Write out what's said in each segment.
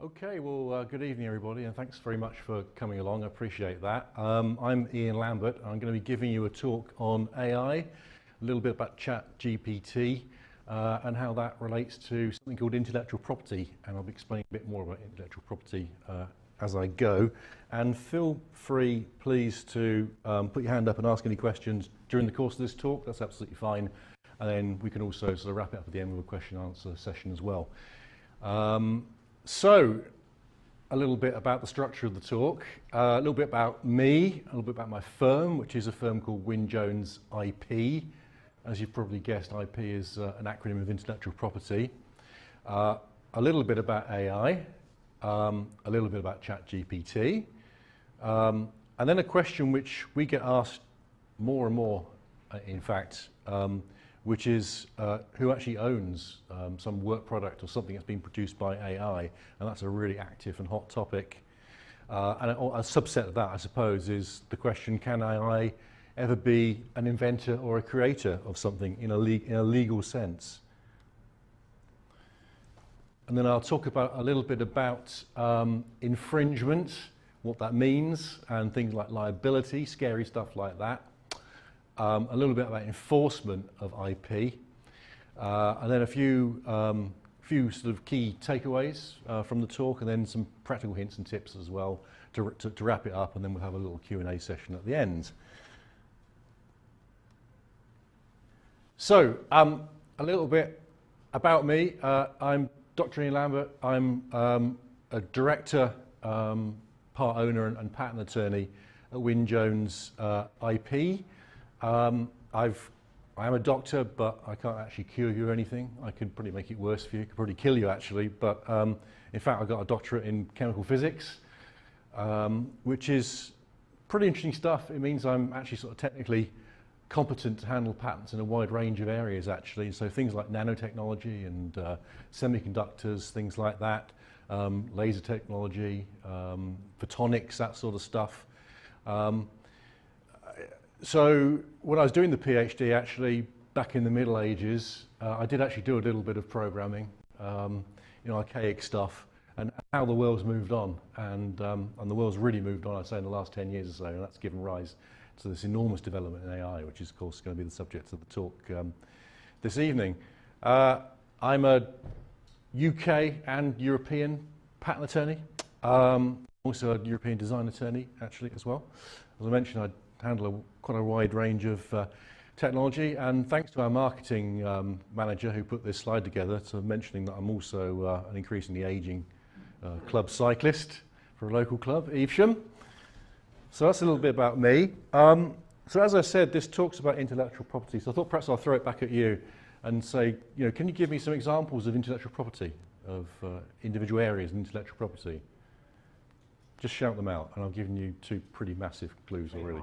Okay, well, good evening everybody, and thanks very much for coming along. I appreciate that. I'm Ian Lambert. I'm going to be giving you a talk on AI, a little bit about ChatGPT, and how that relates to something called intellectual property, and I'll be explaining a bit more about intellectual property as I go. And feel free, please, to put your hand up and ask any questions during the course of this talk. That's absolutely fine. And then we can also sort of wrap it up at the end with a question and answer session as well. So, a little bit about the structure of the talk, a little bit about me, a little bit about my firm, which is a firm called Wyn Jones IP. As you've probably guessed, IP is an acronym of intellectual property. A little bit about AI, a little bit about ChatGPT, and then a question which we get asked more and more, in fact, which is who actually owns some work product or something that's been produced by AI, and that's a really active and hot topic. And a subset of that, I suppose, is the question, can AI ever be an inventor or a creator of something in a legal sense? And then I'll talk about a little bit about infringement, what that means, and things like liability, scary stuff like that. A little bit about enforcement of IP, and then a few sort of key takeaways from the talk, and then some practical hints and tips as well to wrap it up, and then we'll have a little Q&A session at the end. So, a little bit about me. I'm Dr. Ian Lambert. I'm a director, part owner and patent attorney at Wyn Jones IP. I am a doctor, but I can't actually cure you or anything. I could probably make it worse for you, could probably kill you actually, but in fact I got a doctorate in chemical physics, which is pretty interesting stuff. It means I'm actually sort of technically competent to handle patents in a wide range of areas actually, so things like nanotechnology and semiconductors, things like that, laser technology, photonics, that sort of stuff. So when I was doing the PhD, actually, back in the Middle Ages, I did actually do a little bit of programming, archaic stuff, and how the world's moved on. And the world's really moved on, I'd say, in the last 10 years or so, and that's given rise to this enormous development in AI, which is, of course, going to be the subject of the talk this evening. I'm a UK and European patent attorney, also a European design attorney, actually, as well. As I mentioned, I handle quite a wide range of technology, and thanks to our marketing manager who put this slide together, to mentioning that I'm also an increasingly aging club cyclist for a local club, Evesham. So that's a little bit about me. So as I said, this talks about intellectual property, so I thought perhaps I'll throw it back at you and say, can you give me some examples of intellectual property, of individual areas of intellectual property? Just shout them out, and I've given you two pretty massive clues already.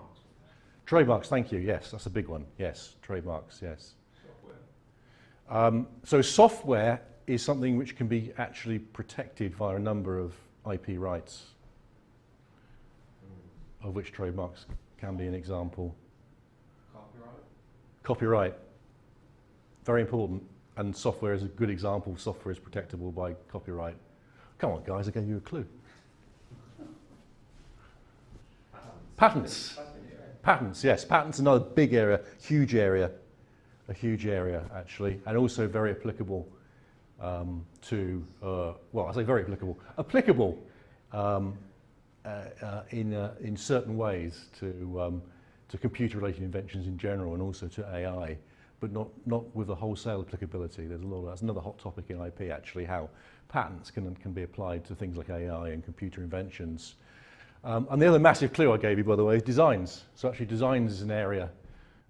Trademarks, thank you. Yes, that's a big one. Yes, trademarks, yes. Software. So software is something which can be actually protected via a number of IP rights, of which trademarks can be an example. Copyright. Copyright, very important, and software is a good example. Software is protectable by copyright. Come on, guys, I gave you a clue. Patents. Patents, yes. Patents, another big area, a huge area actually, and also very applicable to, well, I say very applicable in certain ways to computer-related inventions in general, and also to AI, but not with a wholesale applicability. There's a lot of, that's another hot topic in IP actually, how patents can be applied to things like AI and computer inventions. And the other massive clue I gave you, by the way, is designs. So actually designs is an area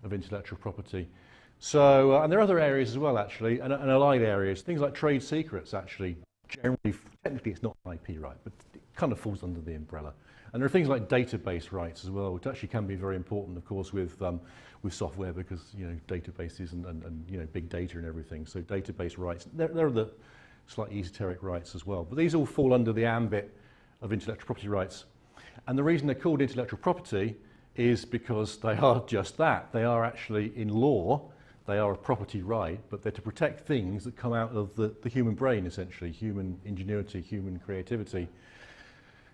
of intellectual property. So, and there are other areas as well, actually, and allied areas. Things like trade secrets, actually, generally, technically it's not an IP right, but it kind of falls under the umbrella. And there are things like database rights as well, which actually can be very important, of course, with software, because, databases and big data and everything. So database rights, there are the slightly esoteric rights as well. But these all fall under the ambit of intellectual property rights. And the reason they're called intellectual property is because they are just that. They are actually, in law, They are a property right, but they're to protect things that come out of the human brain, essentially, human ingenuity, human creativity.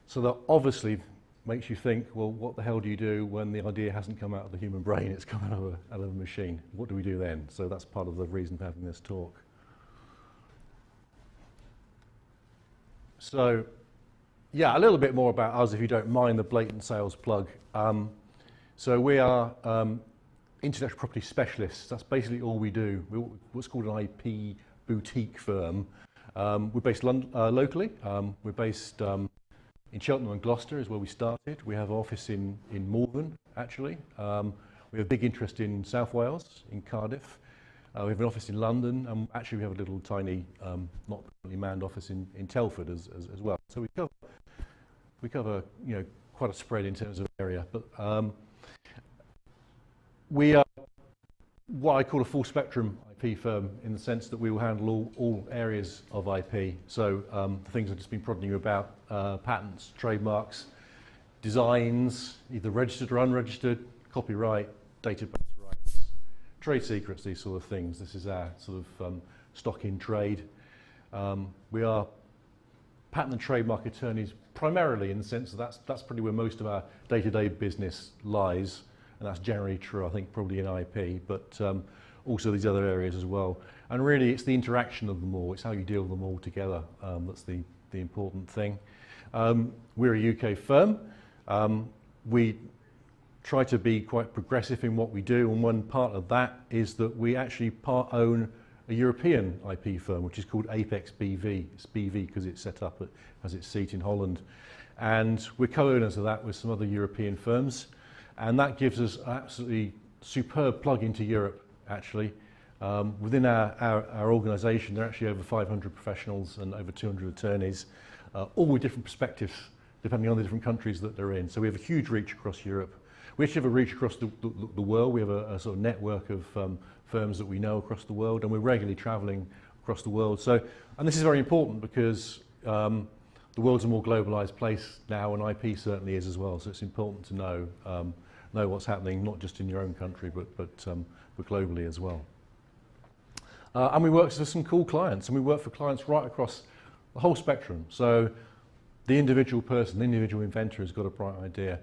So that obviously makes you think, well, what the hell do you do when the idea hasn't come out of the human brain, it's come out of a machine? What do we do then? So that's part of the reason for having this talk. So, yeah, a little bit more about us, if you don't mind the blatant sales plug. So we are intellectual property specialists. That's basically all we do. We're what's called an IP boutique firm. We're based locally. We're based in Cheltenham and Gloucester is where we started. We have an office in Malvern, actually. We have a big interest in South Wales, in Cardiff. We have an office in London, and actually we have a little tiny, not really manned office in Telford as well. So we cover quite a spread in terms of area. But we are what I call a full spectrum IP firm in the sense that we will handle all areas of IP. So the things I've just been prodding you about, patents, trademarks, designs, either registered or unregistered, copyright, database rights, trade secrets, these sort of things. This is our sort of stock in trade. We are patent and trademark attorneys primarily in the sense that that's probably where most of our day-to-day business lies. And that's generally true, I think, probably in IP, but also these other areas as well. And really, it's the interaction of them all. It's how you deal with them all together that's the important thing. We're a UK firm. We try to be quite progressive in what we do, and one part of that is that we actually part-own a European IP firm, which is called Apex BV. It's BV because it's set up, has its seat in Holland. And we're co-owners of that with some other European firms. And that gives us an absolutely superb plug into Europe, actually. Within our organisation, there are actually over 500 professionals and over 200 attorneys, all with different perspectives, depending on the different countries that they're in. So we have a huge reach across Europe. We actually have a reach across the world. We have a sort of network of firms that we know across the world, and we're regularly travelling across the world. So, and this is very important because the world's a more globalised place now, and IP certainly is as well. So it's important to know what's happening, not just in your own country, but globally as well. And we work for some cool clients, and we work for clients right across the whole spectrum. So the individual person, the individual inventor has got a bright idea.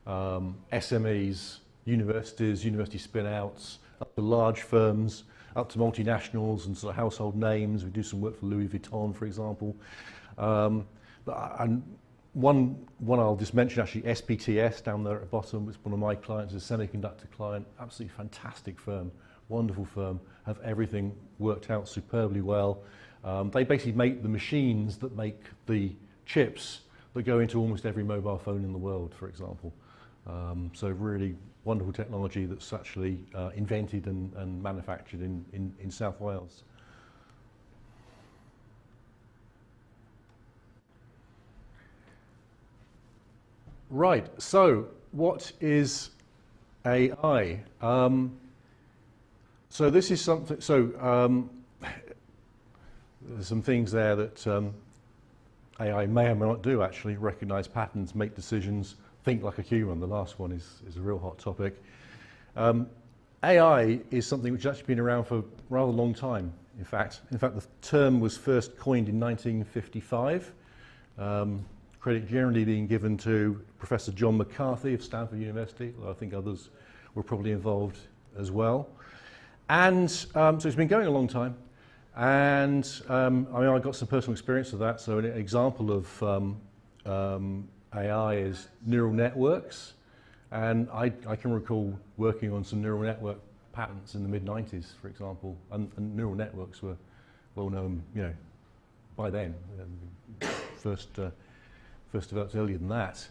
SMEs, universities, university spin-outs, up to large firms, up to multinationals and sort of household names. We do some work for Louis Vuitton, for example. And one I'll just mention, actually, SPTS down there at the bottom. It's one of my clients, a semiconductor client. Absolutely fantastic firm, wonderful firm, have everything worked out superbly well. They basically make the machines that make the chips that go into almost every mobile phone in the world, for example. So really wonderful technology that's actually invented and manufactured in South Wales. Right, so what is AI? So this is something, there's some things there that AI may or may not do, actually: recognize patterns, make decisions, think like a human. The last one is a real hot topic. AI is something which has actually been around for a rather long time, in fact. The term was first coined in 1955. Credit generally being given to Professor John McCarthy of Stanford University, although I think others were probably involved as well. And so it's been going a long time. And I mean, I got some personal experience of that. So an example of AI is neural networks. And I can recall working on some neural network patents in the mid-90s, for example. And neural networks were well known, by then. First developed earlier than that.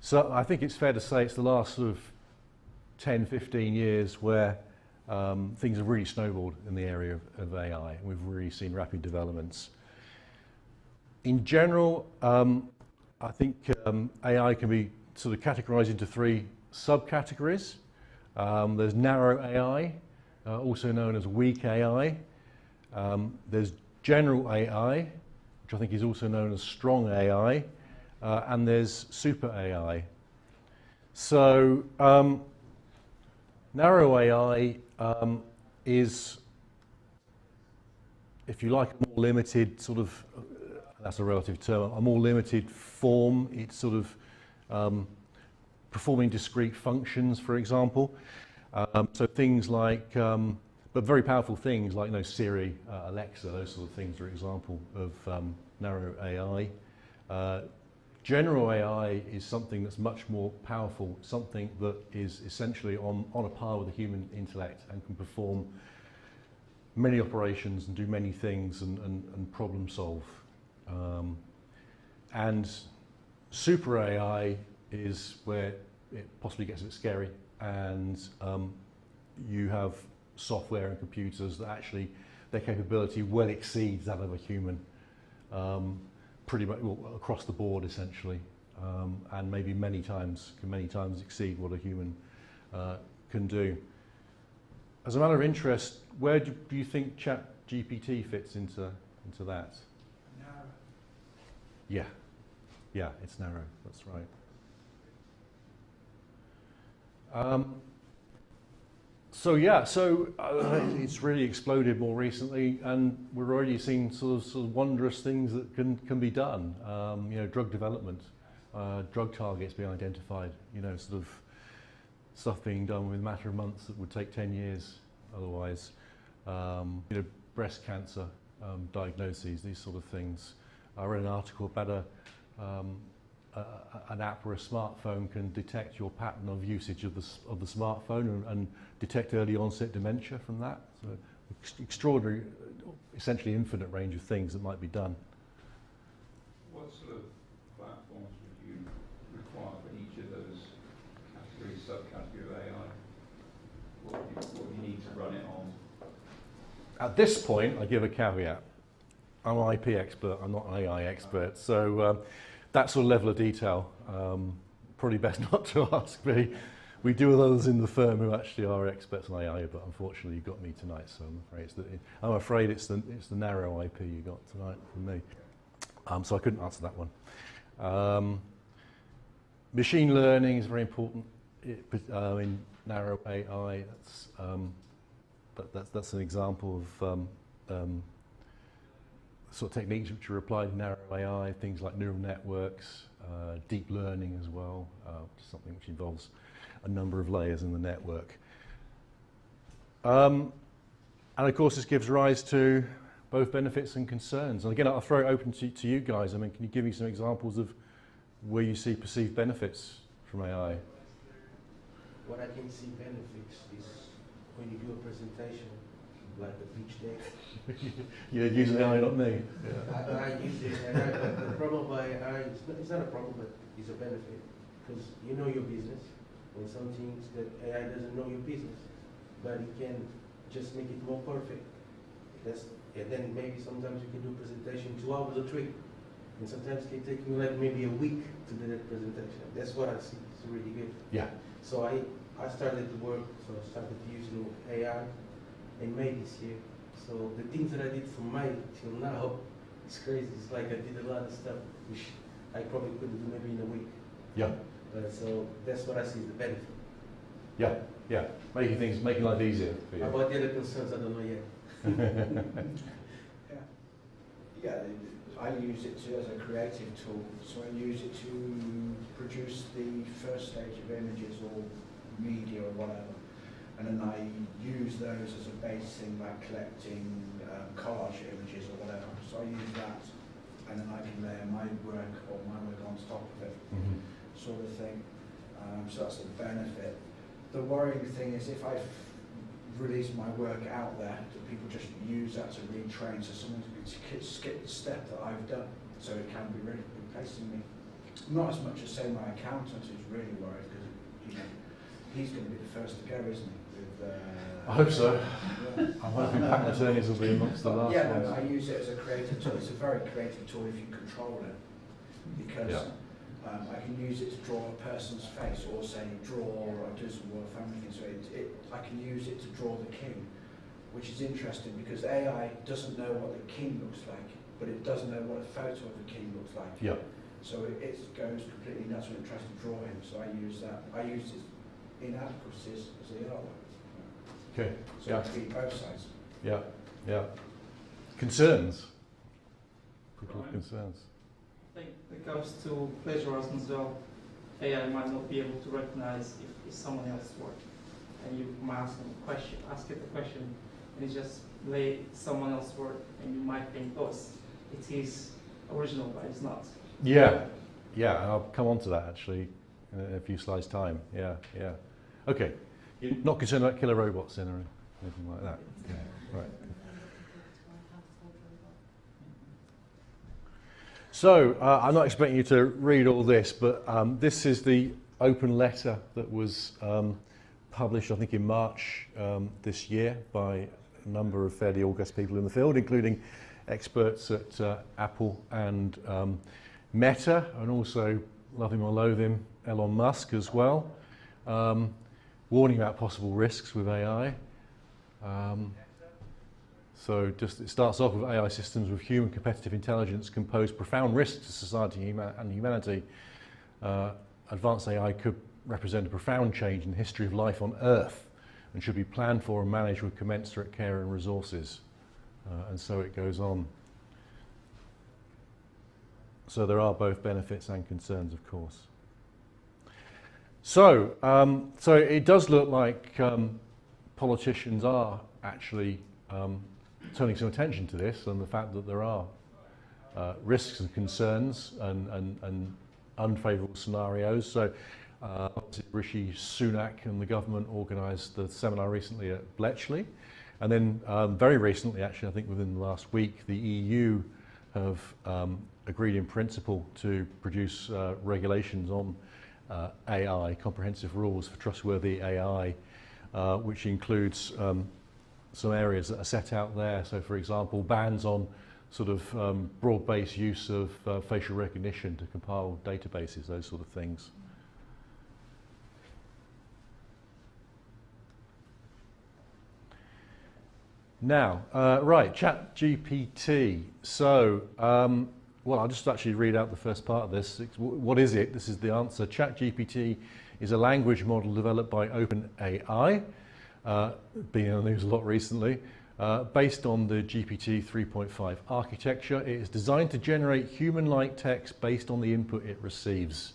So I think it's fair to say it's the last sort of 10, 15 years where things have really snowballed in the area of AI. And we've really seen rapid developments. In general, I think AI can be sort of categorized into three subcategories. There's narrow AI, also known as weak AI. There's general AI, which I think is also known as strong AI. And there's super AI. So narrow AI is, if you like, a more limited sort of, that's a relative term, a more limited form. It's sort of performing discrete functions, for example. So things like, but very powerful things like, Siri, Alexa, those sort of things are an example of narrow AI. General AI is something that's much more powerful, something that is essentially on a par with the human intellect and can perform many operations and do many things and problem solve. And super AI is where it possibly gets a bit scary, and you have software and computers that actually their capability well exceeds that of a human, pretty much across the board essentially, and maybe many times exceed what a human can do. As a matter of interest, where do you think ChatGPT fits into that? Narrow. Yeah, it's narrow. That's right. It's really exploded more recently, and we're already seeing sort of wondrous things that can be done. Drug development, drug targets being identified. Sort of stuff being done with a matter of months that would take 10 years otherwise. Breast cancer diagnoses, these sort of things. I read an article about an app where a smartphone can detect your pattern of usage of the smartphone and detect early onset dementia from that. So extraordinary, essentially infinite range of things that might be done. What sort of platforms would you require for each of those categories, subcategory of AI? What do you need to run it on? At this point, I give a caveat. I'm an IP expert, I'm not an AI expert, so that sort of level of detail, probably best not to ask me. We deal with others in the firm who actually are experts on AI, but unfortunately you got me tonight, so I'm afraid it's the narrow IP you got tonight from me. So I couldn't answer that one. Machine learning is very important in narrow AI. That's an example of sort of techniques which are applied in narrow AI, things like neural networks, deep learning as well, something which involves a number of layers in the network. And of course this gives rise to both benefits and concerns. And again, I'll throw it open to you guys. I mean, can you give me some examples of where you see perceived benefits from AI? What I can see benefits is when you do a presentation, like the pitch deck. You're using AI, not me. Yeah. I use it, but the problem by AI, it's not a problem, but it's a benefit. Because you know your business, and some things that AI doesn't know your business, but it can just make it more perfect. And then maybe sometimes you can do a presentation 2 hours or 3, and sometimes it can take me like maybe a week to do that presentation. That's what I see. It's really good. Yeah. So I started to work, so I started using AI in May this year. So the things that I did from May till now, it's crazy. It's like I did a lot of stuff which I probably couldn't do maybe in a week. Yeah. So that's what I see as the benefit. Yeah. Making life easier for you. About the other concerns, I don't know yet. I use it as a creative tool. So I use it to produce the first stage of images or media or whatever. And then I use those as a base thing, like collecting collage images or whatever. So I use that, and then I can layer my work on top of it, sort of thing. So that's the benefit. The worrying thing is if I release my work out there, do people just use that to retrain? So someone could skip the step that I've done, so it can be really replacing me. Not as much as say my accountant, who's really worried because he's going to be the first to go, isn't he? I hope so. Yeah. I'm hoping patent attorneys will be amongst the last ones. I use it as a creative tool. It's a very creative tool if you control it, because I can use it to draw a person's face, or say draw or do some Royal Family things. So I can use it to draw the king, which is interesting because AI doesn't know what the king looks like, but it does know what a photo of the king looks like. Yeah. So it goes completely nuts when it tries to draw him. So I use that. I use it inadequacies as the artwork. Okay. So Yeah. it could be both sides. Yeah. Yeah. Concerns. People with Right. concerns. I think when it comes to plagiarism as well, AI might not be able to recognize if it's someone else's work. And you might ask it a question, and it just lay someone else's work, and you might think, oh, it is original, but it's not. Yeah. Yeah. And I'll come on to that actually in a few slides' time. Yeah. Yeah. Okay. You're not concerned about killer robots then or anything like that? Yeah. Right. So, I'm not expecting you to read all this, but this is the open letter that was published, I think, in March this year by a number of fairly august people in the field, including experts at Apple and Meta, and also, love him or loathe him, Elon Musk as well, warning about possible risks with AI. So just it starts off with AI systems with human competitive intelligence can pose profound risks to society and humanity. Advanced AI could represent a profound change in the history of life on Earth and should be planned for and managed with commensurate care and resources. And so it goes on. So there are both benefits and concerns, of course. So, so it does look like politicians are actually turning some attention to this and the fact that there are risks and concerns and unfavourable scenarios. So Rishi Sunak and the government organised the seminar recently at Bletchley, and then very recently, actually I think within the last week, the EU have agreed in principle to produce regulations on AI, comprehensive rules for trustworthy AI, which includes some areas that are set out there. So, for example, bans on sort of broad-based use of facial recognition to compile databases, those sort of things. Now, right, ChatGPT. So, well, I'll just actually read out the first part of this. What is it? This is the answer. ChatGPT is a language model developed by OpenAI. Been in the news a lot recently, based on the GPT 3.5 architecture. It is designed to generate human-like text based on the input it receives.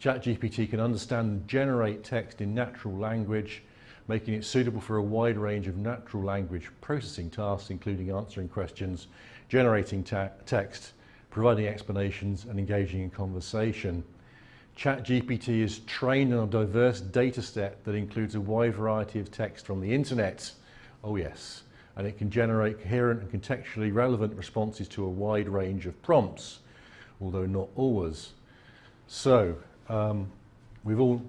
ChatGPT can understand and generate text in natural language, making it suitable for a wide range of natural language processing tasks, including answering questions, generating text, providing explanations, and engaging in conversation. ChatGPT is trained on a diverse data set that includes a wide variety of text from the internet. Oh yes, and it can generate coherent and contextually relevant responses to a wide range of prompts, although not always. So, we've all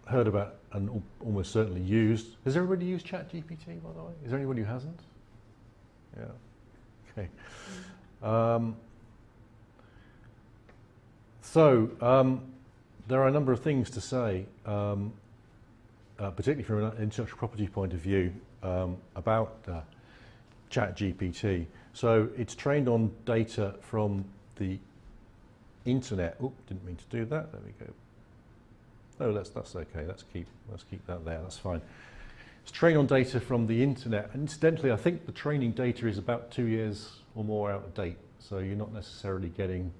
heard about and almost certainly used. Has everybody used ChatGPT, by the way? Is there anybody who hasn't? Yeah. Okay. There are a number of things to say, particularly from an intellectual property point of view, about ChatGPT. So it's trained on data from the internet. Oh, didn't mean to do that. There we go. Oh, that's okay. Let's keep that there. That's fine. It's trained on data from the internet. And incidentally, I think the training data is about 2 years or more out of date. So you're not necessarily getting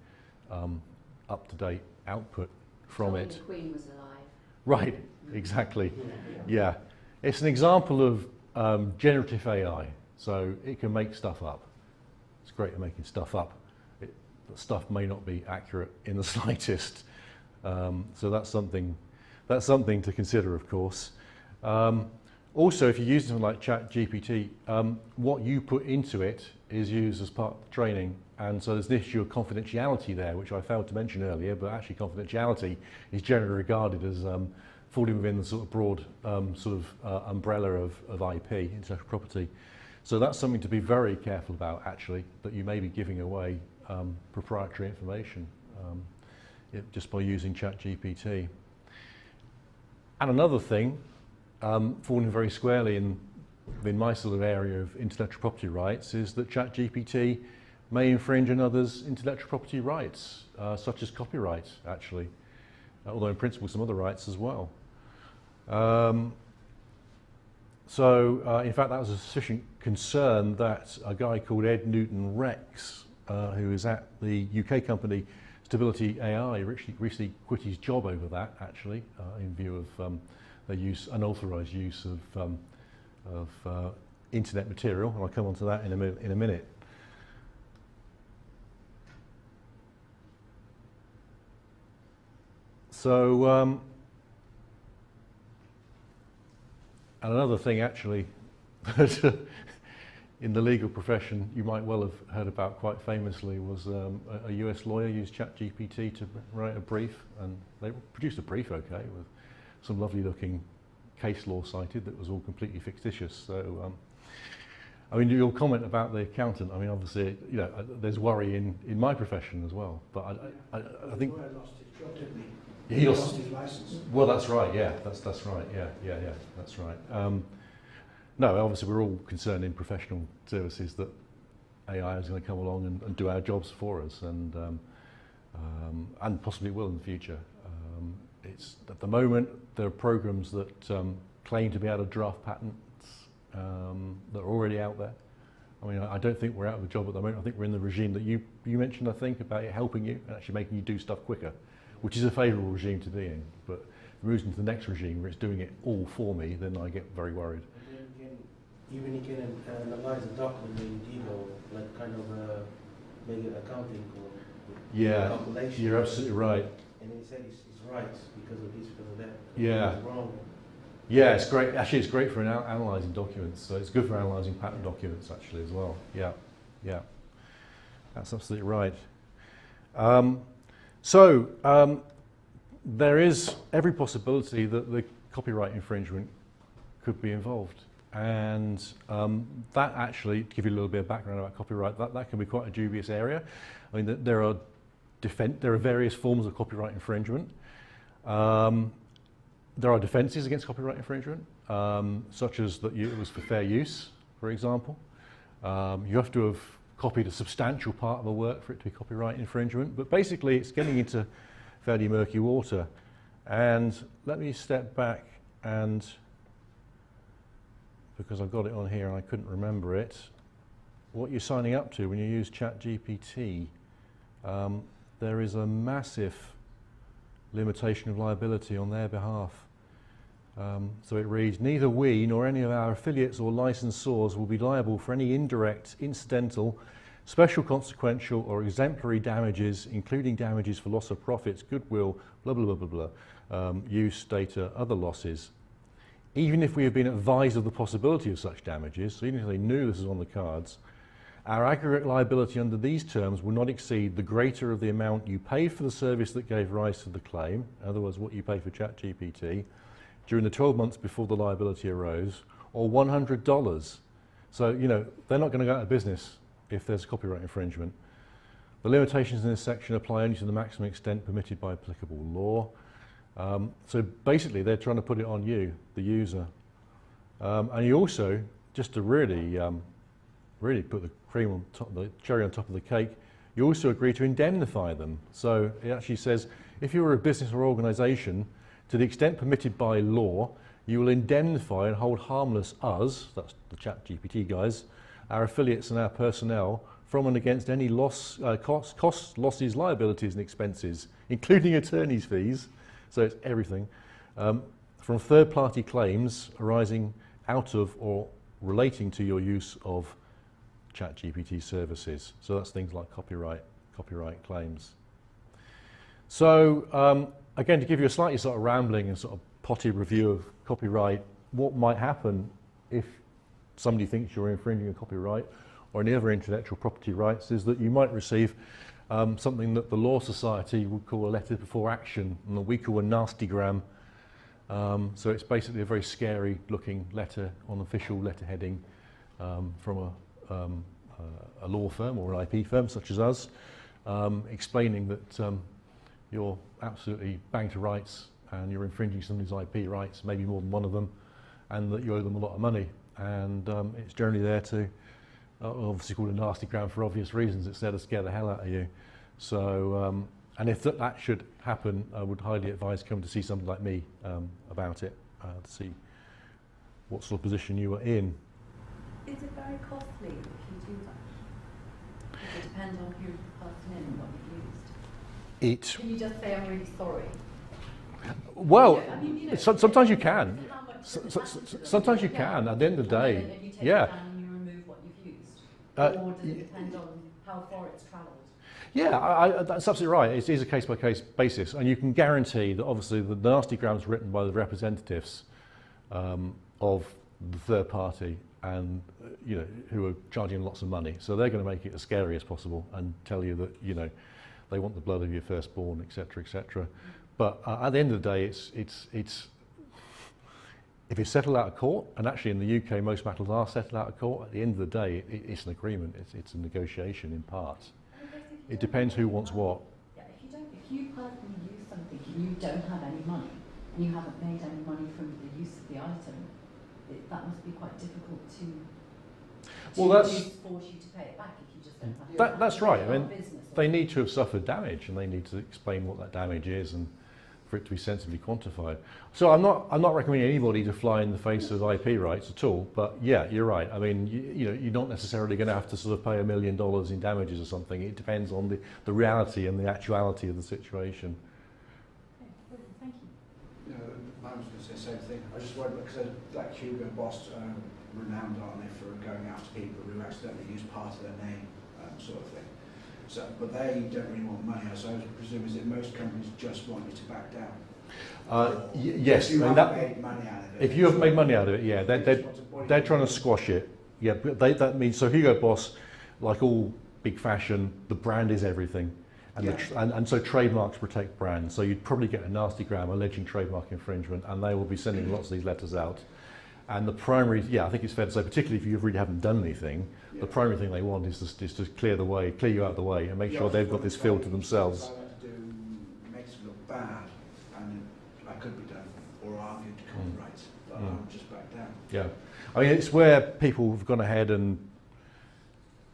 up-to-date output from it. The Queen was alive. Right, exactly. Yeah. It's an example of generative AI. So it can make stuff up. It's great at making stuff up. The stuff may not be accurate in the slightest. So that's something to consider, of course. Also, if you use something like ChatGPT, what you put into it is used as part of the training. And so there's an issue of confidentiality there, which I failed to mention earlier, but actually confidentiality is generally regarded as falling within the sort of broad umbrella of IP, intellectual property. So that's something to be very careful about, actually, that you may be giving away proprietary information just by using ChatGPT. And another thing, falling very squarely in my sort of area of intellectual property rights, is that ChatGPT may infringe on others' intellectual property rights, such as copyright, actually, although in principle some other rights as well. In fact, that was a sufficient concern that a guy called Ed Newton Rex, who is at the UK company Stability AI, recently quit his job over that, actually, in view of the unauthorised use of internet material, and I'll come on to that in a minute. So, and another thing actually that in the legal profession you might well have heard about quite famously was a US lawyer used ChatGPT to write a brief, and they produced a brief okay with some lovely looking case law cited that was all completely fictitious. So I mean, your comment about the accountant, I mean, obviously, you know, there's worry in my profession as well, but I think... The lawyer lost his job, didn't he? He lost his license. Well, that's right, yeah, that's right, yeah, that's right. No, obviously we're all concerned in professional services that AI is going to come along and do our jobs for us, and possibly will in the future. It's at the moment there are programs that claim to be able to draft patents that are already out there. I mean, I don't think we're out of the job at the moment. I think we're in the regime that you mentioned, I think, about it helping you and actually making you do stuff quicker, which is a favourable regime to be in. But if it moves into the next regime where it's doing it all for me, then I get very worried. Even you can analyze a document in detail, like kind of make an accounting or calculation. You're absolutely right. And then he said it's right because of this, because of that. Yeah. It's wrong. Yeah, it's great. Actually, it's great for analysing documents. So it's good for analysing patent documents actually as well. Yeah, that's absolutely right. There is every possibility that the copyright infringement could be involved. And that actually, to give you a little bit of background about copyright, that can be quite a dubious area. I mean, there are various forms of copyright infringement. There are defences against copyright infringement, such as that it was for fair use, for example. You have to have copied a substantial part of the work for it to be copyright infringement, but basically it's getting into fairly murky water. And let me step back, and because I've got it on here and I couldn't remember it, what you're signing up to when you use ChatGPT, there is a massive limitation of liability on their behalf. So it reads, neither we nor any of our affiliates or licensors will be liable for any indirect, incidental, special consequential or exemplary damages, including damages for loss of profits, goodwill, blah, blah, blah, blah, blah, use, data, other losses. Even if we have been advised of the possibility of such damages, so even if they knew this was on the cards, our aggregate liability under these terms will not exceed the greater of the amount you paid for the service that gave rise to the claim, in other words, what you pay for ChatGPT, during the 12 months before the liability arose, or $100. So, you know, they're not going to go out of business if there's copyright infringement. The limitations in this section apply only to the maximum extent permitted by applicable law. So basically, they're trying to put it on you, the user. And you also, just to really put the cream on top, the cherry on top of the cake, you also agree to indemnify them. So it actually says, if you were a business or organisation, to the extent permitted by law, you will indemnify and hold harmless us, that's the ChatGPT guys, our affiliates and our personnel, from and against any loss, costs, losses, liabilities and expenses, including attorney's fees, so it's everything, from third-party claims arising out of or relating to your use of ChatGPT services. So that's things like copyright claims. So again, to give you a slightly sort of rambling and sort of potty review of copyright, what might happen if somebody thinks you're infringing a copyright or any other intellectual property rights is that you might receive something that the Law Society would call a letter before action, and we call a nastygram. So it's basically a very scary looking letter on official letterheading from a law firm or an IP firm such as us, explaining that you're absolutely bang to rights and you're infringing somebody's IP rights, maybe more than one of them, and that you owe them a lot of money. And it's generally there to, obviously called a nastygram for obvious reasons, it's there to scare the hell out of you. So, and if that should happen, I would highly advise coming to see somebody like me about it, to see what sort of position you were in. Is it very costly if you do that? Does it depend on who the person is and what you've used? Can you just say, I'm really sorry? Well, I mean, you know, sometimes you can. how much So- does so- it matter to so- them? sometimes you can. At the end of the day, And you take yeah. it down and you remove what you've used? Uh, Or does it depend on how far it's travelled? Yeah, that's absolutely right. It is a case-by-case basis, and you can guarantee that obviously the nasty grams written by the representatives of the third party, and you know, who are charging lots of money, so they're going to make it as scary as possible and tell you that, you know, they want the blood of your firstborn, etc., etc. But at the end of the day, it's if it's settled out of court, and actually in the UK most matters are settled out of court. At the end of the day, it's an agreement. It's a negotiation in part. It depends who wants what. Yeah, if you personally use something and you don't have any money, and you haven't made any money from the use of the item, that must be quite difficult to Well, force you to pay it back if you just don't have it. That's right. I mean, business they need to have suffered damage, and they need to explain what that damage is, and for it to be sensibly quantified. So I'm not recommending anybody to fly in the face of IP rights at all. But yeah, you're right. I mean, you know, you're not necessarily going to have to sort of pay $1 million in damages or something. It depends on the reality and the actuality of the situation. Okay, brilliant, thank you. I was going to say the same thing. I just wondered, because like Hugo Boss, renowned, aren't they, for going after people who accidentally use part of their name, sort of thing. So, but they don't really want money. So I presume is that most companies just want you to back down. Yes, If you I mean, haven't made money out of it. if you have made money out of it, yeah, they just want to body they're you. trying to squash it. Yeah, but that means, so Hugo Boss, like all big fashion, the brand is everything. And, Yeah. and so trademarks protect brands. So you'd probably get a nasty gram alleging trademark infringement, and they will be sending lots of these letters out. And the primary, yeah, I think it's fair to say, particularly if you really haven't done anything, Yeah. the primary thing they want is to clear you out of the way, and make sure they've got this field to themselves. If I had to makes it look bad, and I could be done or argued to copyright, but I'm just back down. Yeah, I mean, it's where people have gone ahead and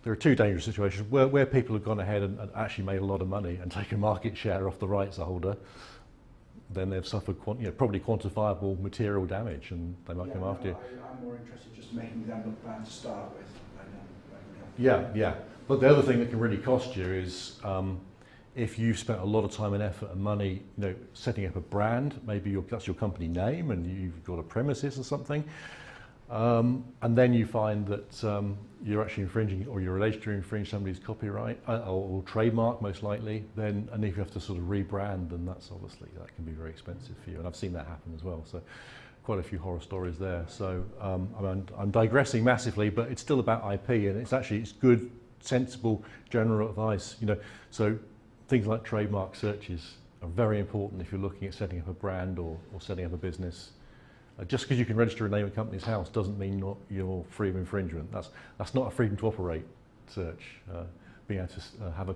there are two dangerous situations where people have gone ahead and actually made a lot of money and taken market share off the rights holder. Then they've suffered probably quantifiable material damage, and they might come after you. I'm more interested just making them look bad to start with. Yeah. But the other thing that can really cost you is if you've spent a lot of time and effort and money, you know, setting up a brand. Maybe that's your company name, and you've got a premises or something. And then you find that you're actually infringing, or you're alleged to infringe somebody's copyright or trademark, most likely. Then, and if you have to sort of rebrand, then that can be very expensive for you. And I've seen that happen as well. So, quite a few horror stories there. So, I'm digressing massively, but it's still about IP, and it's good, sensible, general advice. You know, so things like trademark searches are very important if you're looking at setting up a brand or setting up a business. Just because you can register a name at company's house doesn't mean you're free of infringement. That's not a freedom to operate search, being able to have a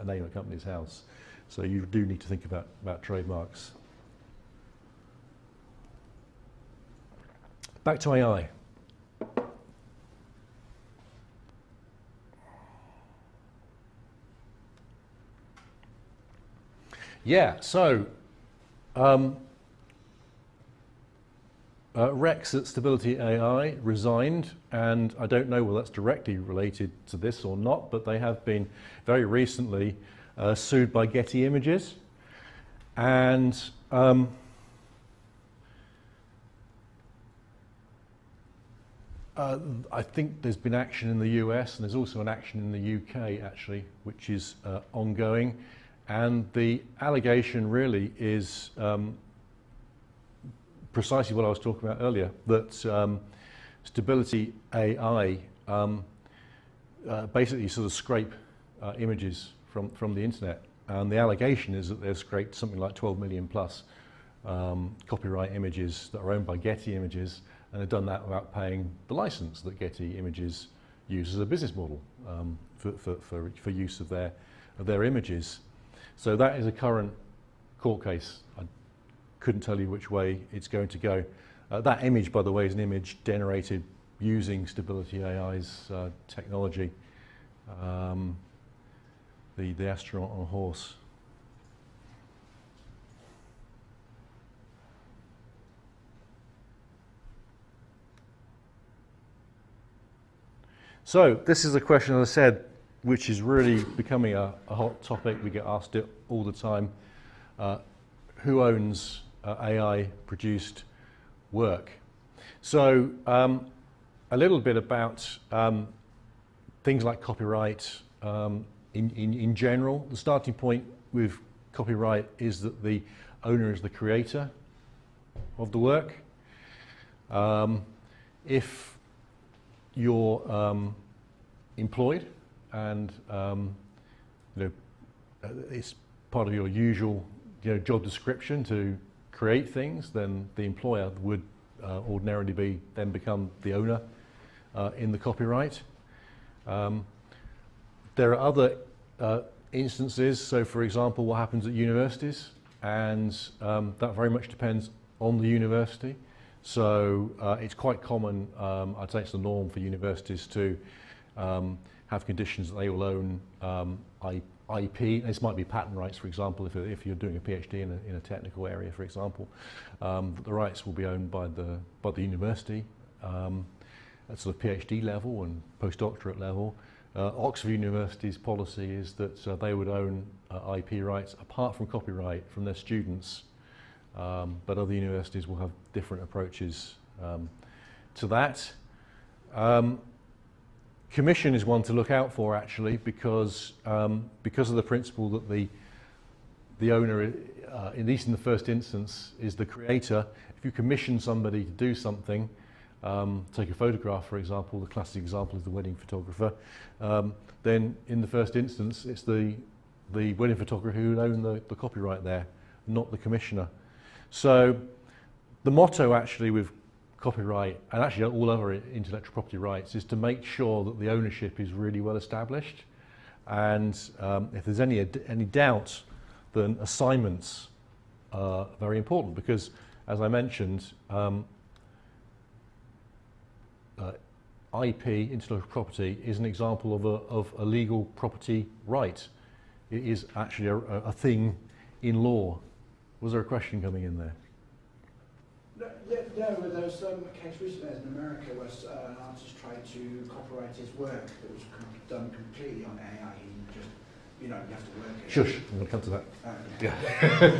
name at company's house. So you do need to think about trademarks. Back to AI. Yeah, so Rex at Stability AI resigned, and I don't know whether that's directly related to this or not, but they have been very recently sued by Getty Images. And I think there's been action in the US, and there's also an action in the UK, actually, which is ongoing. And the allegation really is precisely what I was talking about earlier, that Stability AI basically sort of scrape images from the internet. And the allegation is that they've scraped something like 12 million plus copyright images that are owned by Getty Images, and they've done that without paying the license that Getty Images use as a business model for use of their images. So that is a current court case. I couldn't tell you which way it's going to go. That image, by the way, is an image generated using Stability AI's technology, the astronaut on a horse. So this is a question, as I said, which is really becoming a hot topic. We get asked it all the time. Who owns AI-produced work? So a little bit about things like copyright in general. The starting point with copyright is that the owner is the creator of the work. If you're employed and it's part of your usual job description to create things, then the employer would ordinarily become the owner in the copyright. There are other instances. So, for example, what happens at universities, and that very much depends on the university. So it's quite common, I'd say it's the norm for universities to have conditions that they will own IP. This might be patent rights, for example, if you're doing a PhD in a technical area, for example. The rights will be owned by the university at sort of PhD level and postdoctorate level. Oxford University's policy is that they would own IP rights apart from copyright from their students, but other universities will have different approaches to that. Commission is one to look out for, actually, because of the principle that the owner, at least in the first instance, is the creator. If you commission somebody to do something, take a photograph, for example, the classic example is the wedding photographer, then in the first instance it's the wedding photographer who would own the copyright there, not the commissioner. So the motto actually with copyright, and actually all other intellectual property rights, is to make sure that the ownership is really well established, and if there's any doubt, then assignments are very important, because as I mentioned, IP, intellectual property, is an example of a legal property right. It is actually a thing in law. Was there a question coming in there? No, there was a case recently in America where an artist tried to copyright his work that was done completely on AI. He just, you have to work it. Shush, I'm going to come to that. Yeah.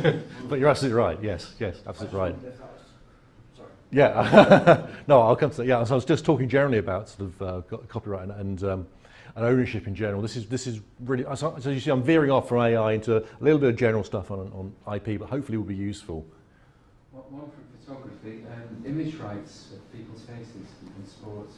Yeah. But you're absolutely right, yes, absolutely right. Sorry. Yeah, no, I'll come to that. Yeah, so I was just talking generally about sort of copyright and ownership in general. This is really, so you see I'm veering off from AI into a little bit of general stuff on IP, but hopefully will be useful. One from photography, image rights of people's faces in sports,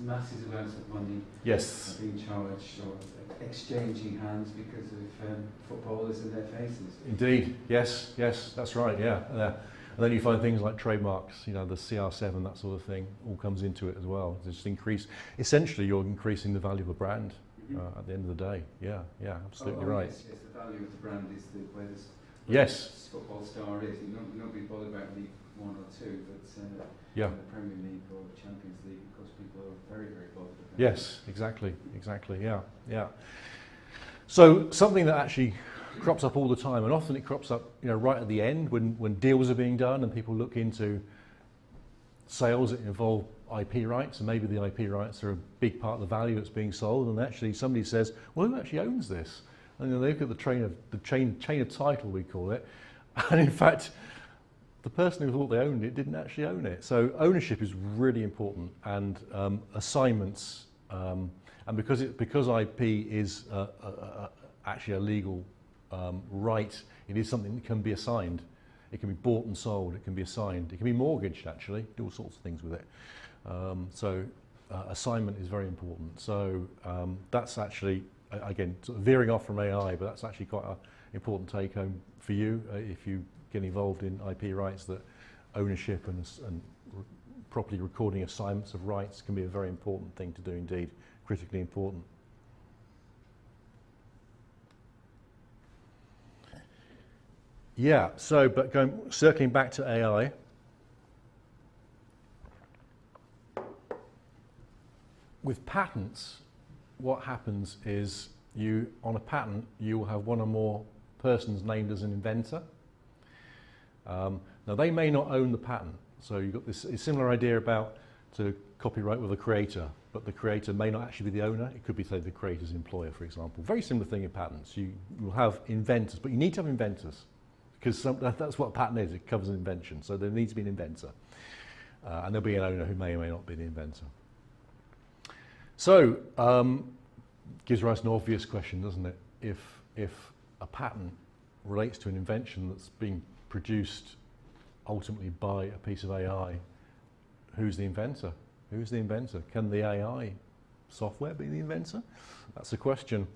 massive amounts of money Yes. are being charged, or exchanging hands because of footballers and their faces. Indeed, yes, that's right, yeah. And then you find things like trademarks, the CR7, that sort of thing, all comes into it as well. Just essentially you're increasing the value of a brand at the end of the day. Yeah, absolutely right. Yes, the value of the brand is where this football star is. Nobody bothered about League 1 or 2, but the Premier League or Champions League, of course, people are very, very bothered about. Yes, exactly, yeah. So something that actually crops up all the time, and often it crops up right at the end when deals are being done and people look into sales that involve IP rights, and maybe the IP rights are a big part of the value that's being sold, and actually somebody says, well, who actually owns this? And they look at the chain of title, we call it, and in fact the person who thought they owned it didn't actually own it. So ownership is really important, and assignments, and because IP is actually a legal right, it is something that can be assigned. It can be bought and sold, it can be assigned, it can be mortgaged, actually, do all sorts of things with it. So assignment is very important. So that's actually, again, sort of veering off from AI, but that's actually quite an important take home for you if you get involved in IP rights, that ownership and properly recording assignments of rights can be a very important thing to do indeed, critically important. Yeah, so, but circling back to AI, with patents, what happens is on a patent, you will have one or more persons named as an inventor. Now, they may not own the patent, so you've got this similar idea about to copyright with a creator, but the creator may not actually be the owner. It could be, say, the creator's employer, for example. Very similar thing in patents. You will have inventors, but you need to have inventors, because that's what a patent is. It covers an invention, so there needs to be an inventor. And there'll be an owner who may or may not be the inventor. So, gives rise to an obvious question, doesn't it? If a patent relates to an invention that's being produced ultimately by a piece of AI, who's the inventor? Who's the inventor? Can the AI software be the inventor? That's a question.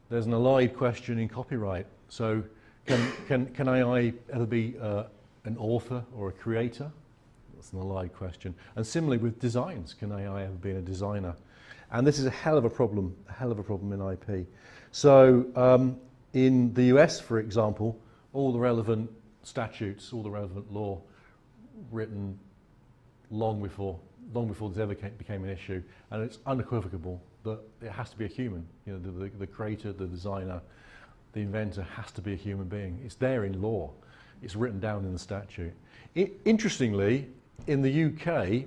There's an allied question in copyright. So can AI ever be an author or a creator? That's an allied question. And similarly with designs, can AI ever be a designer? And this is a hell of a problem in IP. So in the US, for example, all the relevant statutes, all the relevant law written long before this ever became an issue, and it's unequivocal that it has to be a human. You know, the creator, the designer, the inventor has to be a human being. It's there in law. It's written down in the statute. Interestingly, in the UK,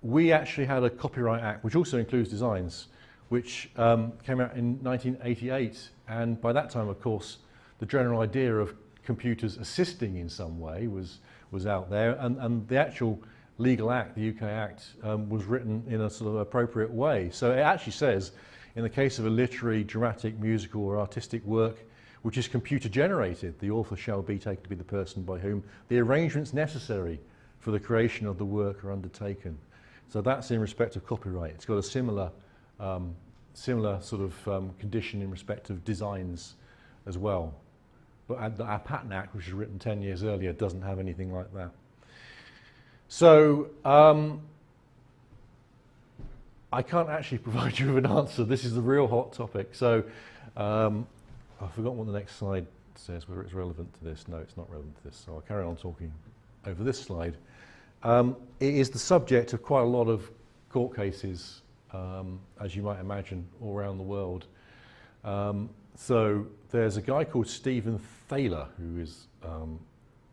we actually had a Copyright Act, which also includes designs, which came out in 1988. And by that time, of course, the general idea of computers assisting in some way was out there, and the actual legal act, the UK Act, was written in a sort of appropriate way. So it actually says, in the case of a literary, dramatic, musical or artistic work which is computer generated, the author shall be taken to be the person by whom the arrangements necessary for the creation of the work are undertaken. So that's in respect of copyright. It's got a similar sort of condition in respect of designs as well. But our Patent Act, which was written 10 years earlier, doesn't have anything like that. So I can't actually provide you with an answer. This is the real hot topic. So I've forgotten what the next slide says, whether it's relevant to this. No, it's not relevant to this, so I'll carry on talking over this slide. It is the subject of quite a lot of court cases, as you might imagine, all around the world. So there's a guy called Stephen Thaler, who is an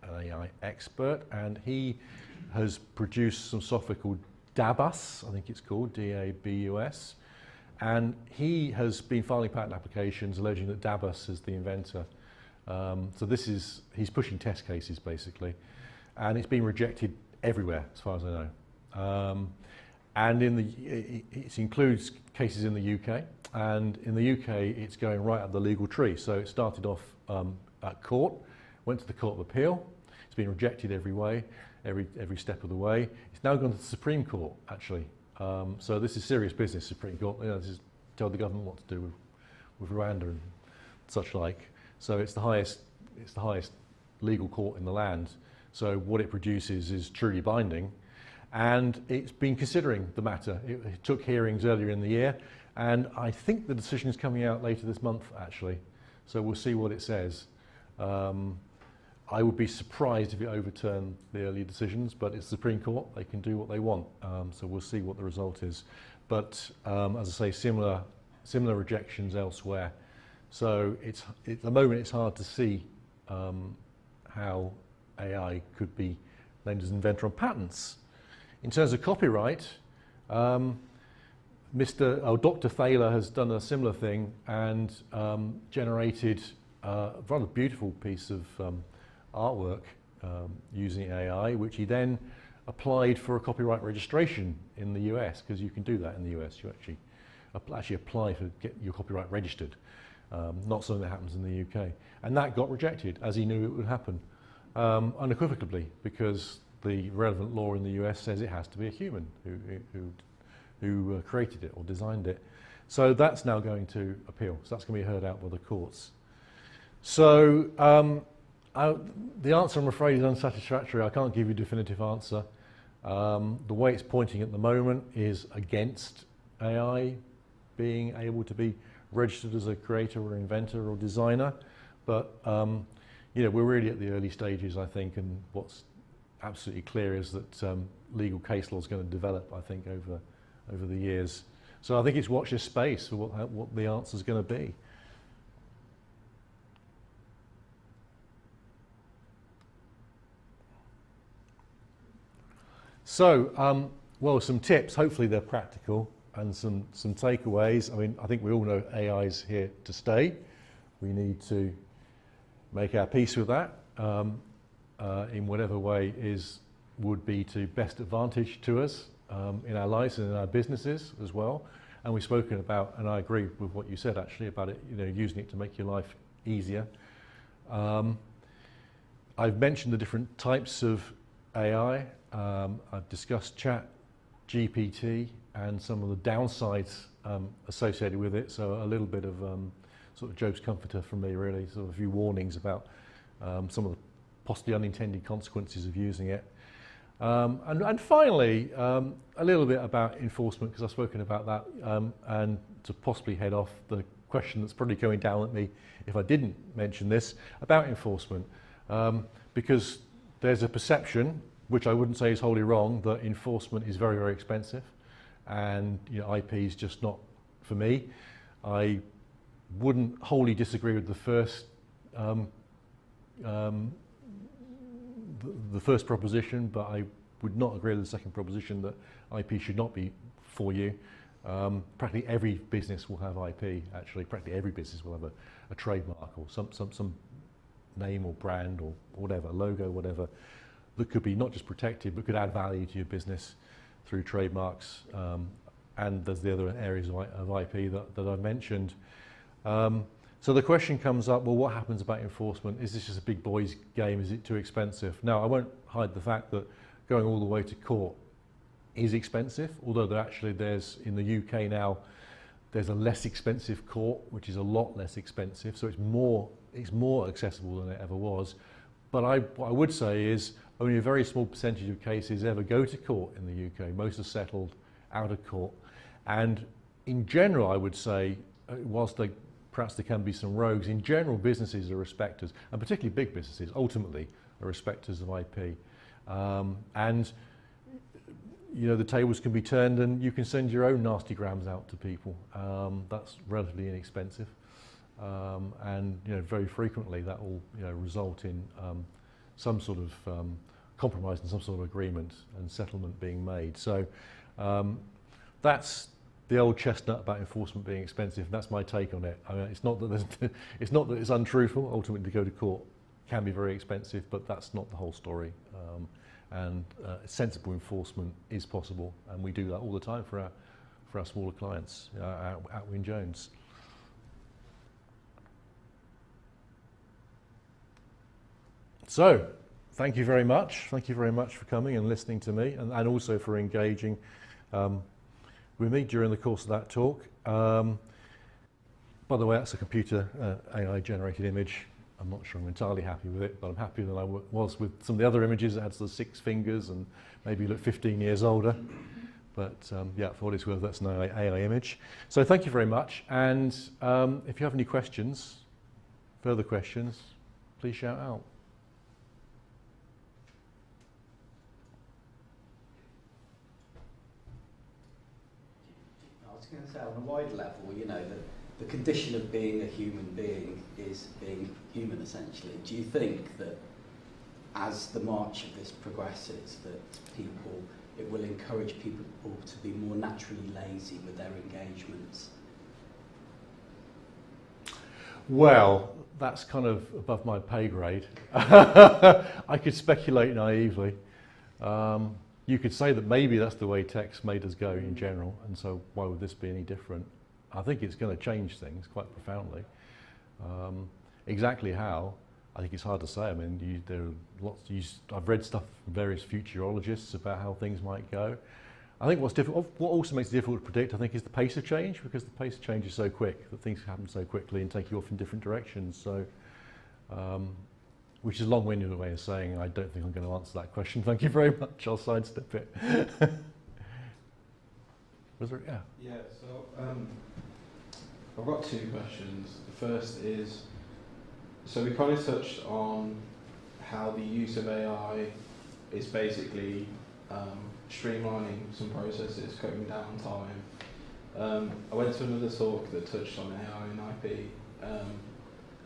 AI expert, and he has produced some software called Dabus, I think it's called, D-A-B-U-S. And he has been filing patent applications alleging that Dabus is the inventor. So he's pushing test cases basically. And it's been rejected everywhere, as far as I know. And it includes cases in the UK. And in the UK, it's going right up the legal tree. So it started off at court, went to the Court of Appeal. It's been rejected every way, every step of the way. It's now gone to the Supreme Court, actually. So this is serious business, Supreme Court. You know, this is tell the government what to do with Rwanda and such like. So it's the highest legal court in the land. So what it produces is truly binding, and it's been considering the matter. It took hearings earlier in the year, and I think the decision is coming out later this month, actually. So we'll see what it says. I would be surprised if it overturned the earlier decisions, but it's the Supreme Court. They can do what they want. So we'll see what the result is. But as I say, similar rejections elsewhere. So at the moment, it's hard to see how AI could be named as an inventor on patents. In terms of copyright, Dr. Thaler has done a similar thing and generated a rather beautiful piece of artwork using AI, which he then applied for a copyright registration in the US, because you can do that in the US. You actually apply to get your copyright registered, not something that happens in the UK. And that got rejected, as he knew it would happen, unequivocally, because the relevant law in the US says it has to be a human who created it or designed it. So that's now going to appeal. So that's going to be heard out by the courts. So the answer, I'm afraid, is unsatisfactory. I can't give you a definitive answer. The way it's pointing at the moment is against AI being able to be registered as a creator or inventor or designer. But you know, we're really at the early stages, I think, and what's absolutely clear is that legal case law is going to develop, I think, over the years. So I think it's watch this space for what the answer is going to be. So Well, some tips, hopefully they're practical, and some takeaways. I mean, I think we all know AI is here to stay. We need to make our peace with that in whatever way would be to best advantage to us in our lives and in our businesses as well. And we've spoken about, and I agree with what you said actually about it, using it to make your life easier. I've mentioned the different types of AI. I've discussed ChatGPT and some of the downsides associated with it. So a little bit of sort of Job's comforter from me, really, sort of a few warnings about some of the possibly unintended consequences of using it. And finally, a little bit about enforcement, because I've spoken about that, and to possibly head off the question that's probably going down at me if I didn't mention this, about enforcement. Because there's a perception, which I wouldn't say is wholly wrong, that enforcement is very, very expensive, and IP is just not for me. I wouldn't wholly disagree with the first proposition, but I would not agree with the second proposition that IP should not be for you. Practically every business will have IP. Actually, practically every business will have a trademark or some name or brand or whatever, logo, whatever, that could be not just protected but could add value to your business through trademarks. And there's the other areas of IP that I mentioned. So the question comes up, well, what happens about enforcement? Is this just a big boys game? Is it too expensive? Now, I won't hide the fact that going all the way to court is expensive, although there's in the UK now, there's a less expensive court, which is a lot less expensive, so it's more accessible than it ever was. But what I would say is only a very small percentage of cases ever go to court in the UK. Most are settled out of court. And in general, I would say, whilst perhaps there can be some rogues, in general, businesses are respecters, and particularly big businesses, ultimately, are respecters of IP. And the tables can be turned and you can send your own nasty grams out to people. That's relatively inexpensive. And very frequently that will result in some sort of compromise and some sort of agreement and settlement being made. So that's the old chestnut about enforcement being expensive. That's my take on it. I mean, it's not that it's untruthful. Ultimately, to go to court can be very expensive, but that's not the whole story. And sensible enforcement is possible, and we do that all the time for our smaller clients at Wyn Jones. So, thank you very much. Thank you very much for coming and listening to me, and also for engaging with me during the course of that talk. By the way, that's a computer AI-generated image. I'm not sure I'm entirely happy with it, but I'm happier than I was with some of the other images that had sort of 6 fingers and maybe look 15 years older. But yeah, for what it's worth, that's an AI image. So thank you very much. And if you have any questions, further questions, please shout out. I was going to say, on a wide level, the condition of being a human being is being human, essentially. Do you think that as the march of this progresses, that it will encourage people to be more naturally lazy with their engagements? Well, that's kind of above my pay grade. I could speculate naively. You could say that maybe that's the way tech's made us go in general, and so why would this be any different? I think it's going to change things quite profoundly. Exactly how, I think it's hard to say. I mean, there are lots. I've read stuff from various futurologists about how things might go. I think what also makes it difficult to predict, I think, is the pace of change, because the pace of change is so quick that things happen so quickly and take you off in different directions. So, which is a long-winded way of saying I don't think I'm going to answer that question. Thank you very much. I'll sidestep it. Was there? Yeah. Yeah. So I've got 2 questions. The first is, so we kind of touched on how the use of AI is basically streamlining some processes, cutting down time. I went to another talk that touched on AI and IP,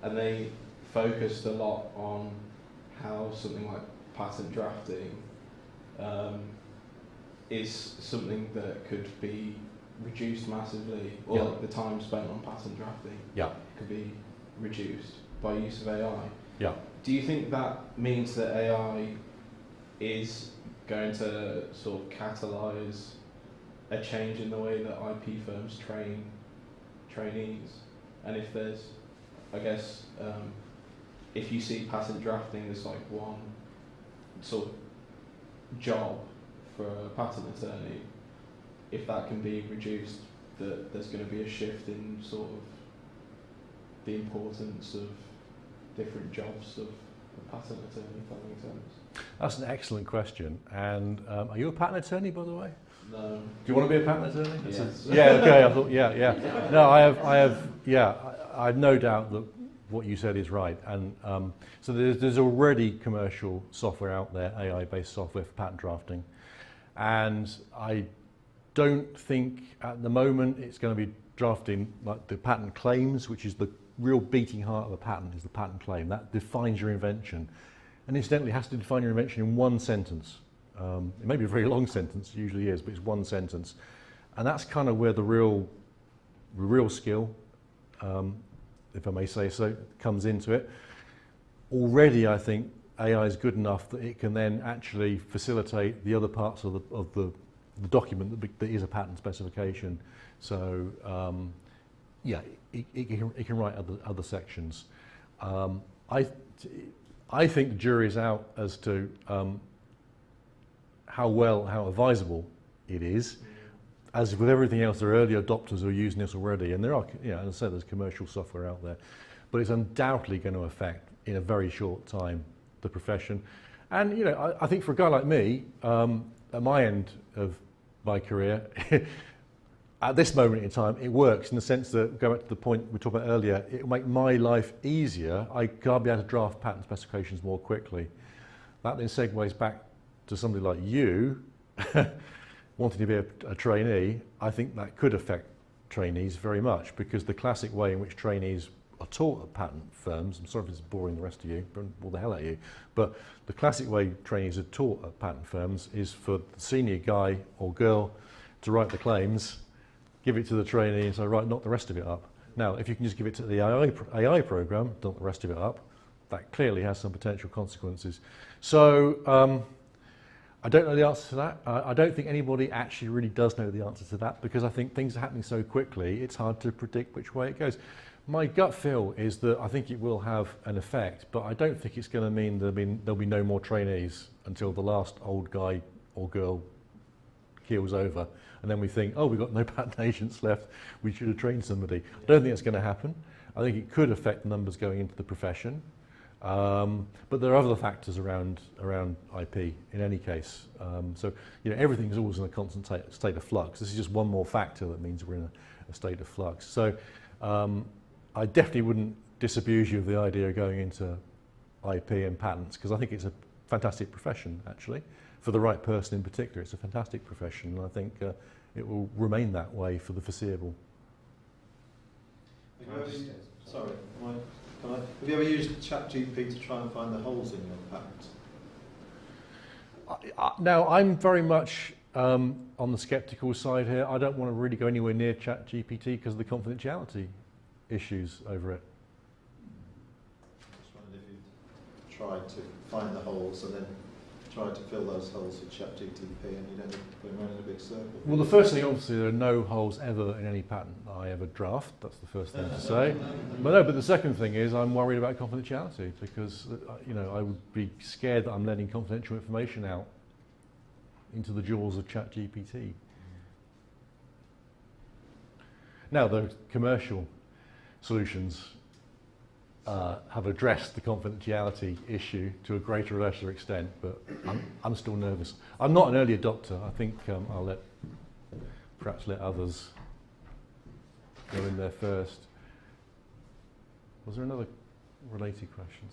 and they focused a lot on how something like patent drafting is something that could be reduced massively, or Yeah. like the time spent on pattern drafting Yeah. could be reduced by use of AI. Yeah. Do you think that means that AI is going to sort of catalyse a change in the way that IP firms train trainees? And if there's, I guess, if you see patent drafting as like one sort of job for a patent attorney, if that can be reduced, that there's going to be a shift in sort of the importance of different jobs of a patent attorney, if that makes sense. That's an excellent question. And are you a patent attorney, by the way? No. Do you want to be a patent attorney? Yes. Yeah. Okay. I thought. Yeah. No, I have. Yeah. I have no doubt that what you said is right. And so there's already commercial software out there, AI-based software for patent drafting, and I don't think at the moment it's going to be drafting like the patent claims, which is the real beating heart of a patent, is the patent claim. That defines your invention. And incidentally, it has to define your invention in one sentence. It may be a very long sentence, it usually is, but it's one sentence. And that's kind of where the real skill, if I may say so, comes into it. Already, I think AI is good enough that it can then actually facilitate the other parts of the document that is a patent specification. So, yeah, it can write other sections. I think the jury's out as to how advisable it is. As with everything else, there are early adopters who are using this already, and there are, as I said, there's commercial software out there. But it's undoubtedly going to affect, in a very short time, the profession. And, I think for a guy like me, at my end of my career, at this moment in time, it works in the sense that, going back to the point we talked about earlier, it will make my life easier. I'll be able to draft patent specifications more quickly. That then segues back to somebody like you, wanting to be a trainee. I think that could affect trainees very much, because the classic way in which trainees are taught at patent firms, I'm sorry if it's boring the rest of you, bore the hell out of you, but the classic way trainees are taught at patent firms is for the senior guy or girl to write the claims, give it to the trainee and say, right, knock the rest of it up. Now, if you can just give it to the AI program, knock the rest of it up, that clearly has some potential consequences. So, I don't know the answer to that. I don't think anybody actually really does know the answer to that, because I think things are happening so quickly, it's hard to predict which way it goes. My gut feel is that I think it will have an effect, but I don't think it's going to mean there'll be no more trainees until the last old guy or girl keels over. And then we think, oh, we've got no patent agents left, we should have trained somebody. I don't think it's going to happen. I think it could affect the numbers going into the profession. But there are other factors around IP in any case. So, everything's always in a constant state of flux. This is just one more factor that means we're in a state of flux. So, I definitely wouldn't disabuse you of the idea of going into IP and patents, because I think it's a fantastic profession, actually. For the right person in particular, it's a fantastic profession, and I think it will remain that way for the foreseeable. Have you ever used ChatGPT to try and find the holes in your patent? Now, I'm very much on the sceptical side here. I don't want to really go anywhere near ChatGPT because of the confidentiality issues over it. I just wondered if you tried to find the holes and then tried to fill those holes with ChatGPT and you'd end up going around in a big circle. Well, the first thing, obviously, there are no holes ever in any patent I ever draft. That's the first thing to say. But the second thing is I'm worried about confidentiality, because I would be scared that I'm letting confidential information out into the jaws of ChatGPT. Now, the commercial solutions have addressed the confidentiality issue to a greater or lesser extent, but I'm still nervous. I'm not an early adopter. I think I'll perhaps let others go in there first. Was there another related question?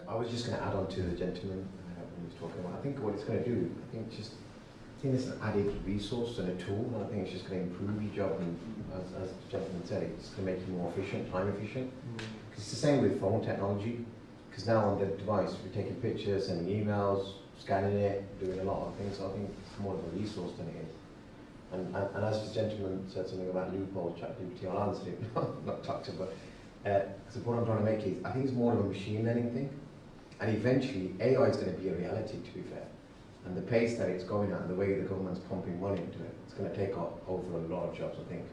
I was just going to add on to the gentleman who was talking about. I think what it's going to do, I think it's an added resource and a tool, and I think it's just going to improve your job, and as the gentleman said, it's going to make you more efficient, time efficient. It's the same with phone technology, because now on the device we're taking pictures, sending emails, scanning it, doing a lot of things. So I think it's more of a resource than it is. And as the gentleman said something about loopholes, ChatGPT, I'll answer it, not talk to, but the point I'm trying to make is, I think it's more of a machine learning thing, and eventually AI is going to be a reality, to be fair. And the pace that it's going at, and the way the government's pumping money into it, it's going to take over a lot of jobs, I think.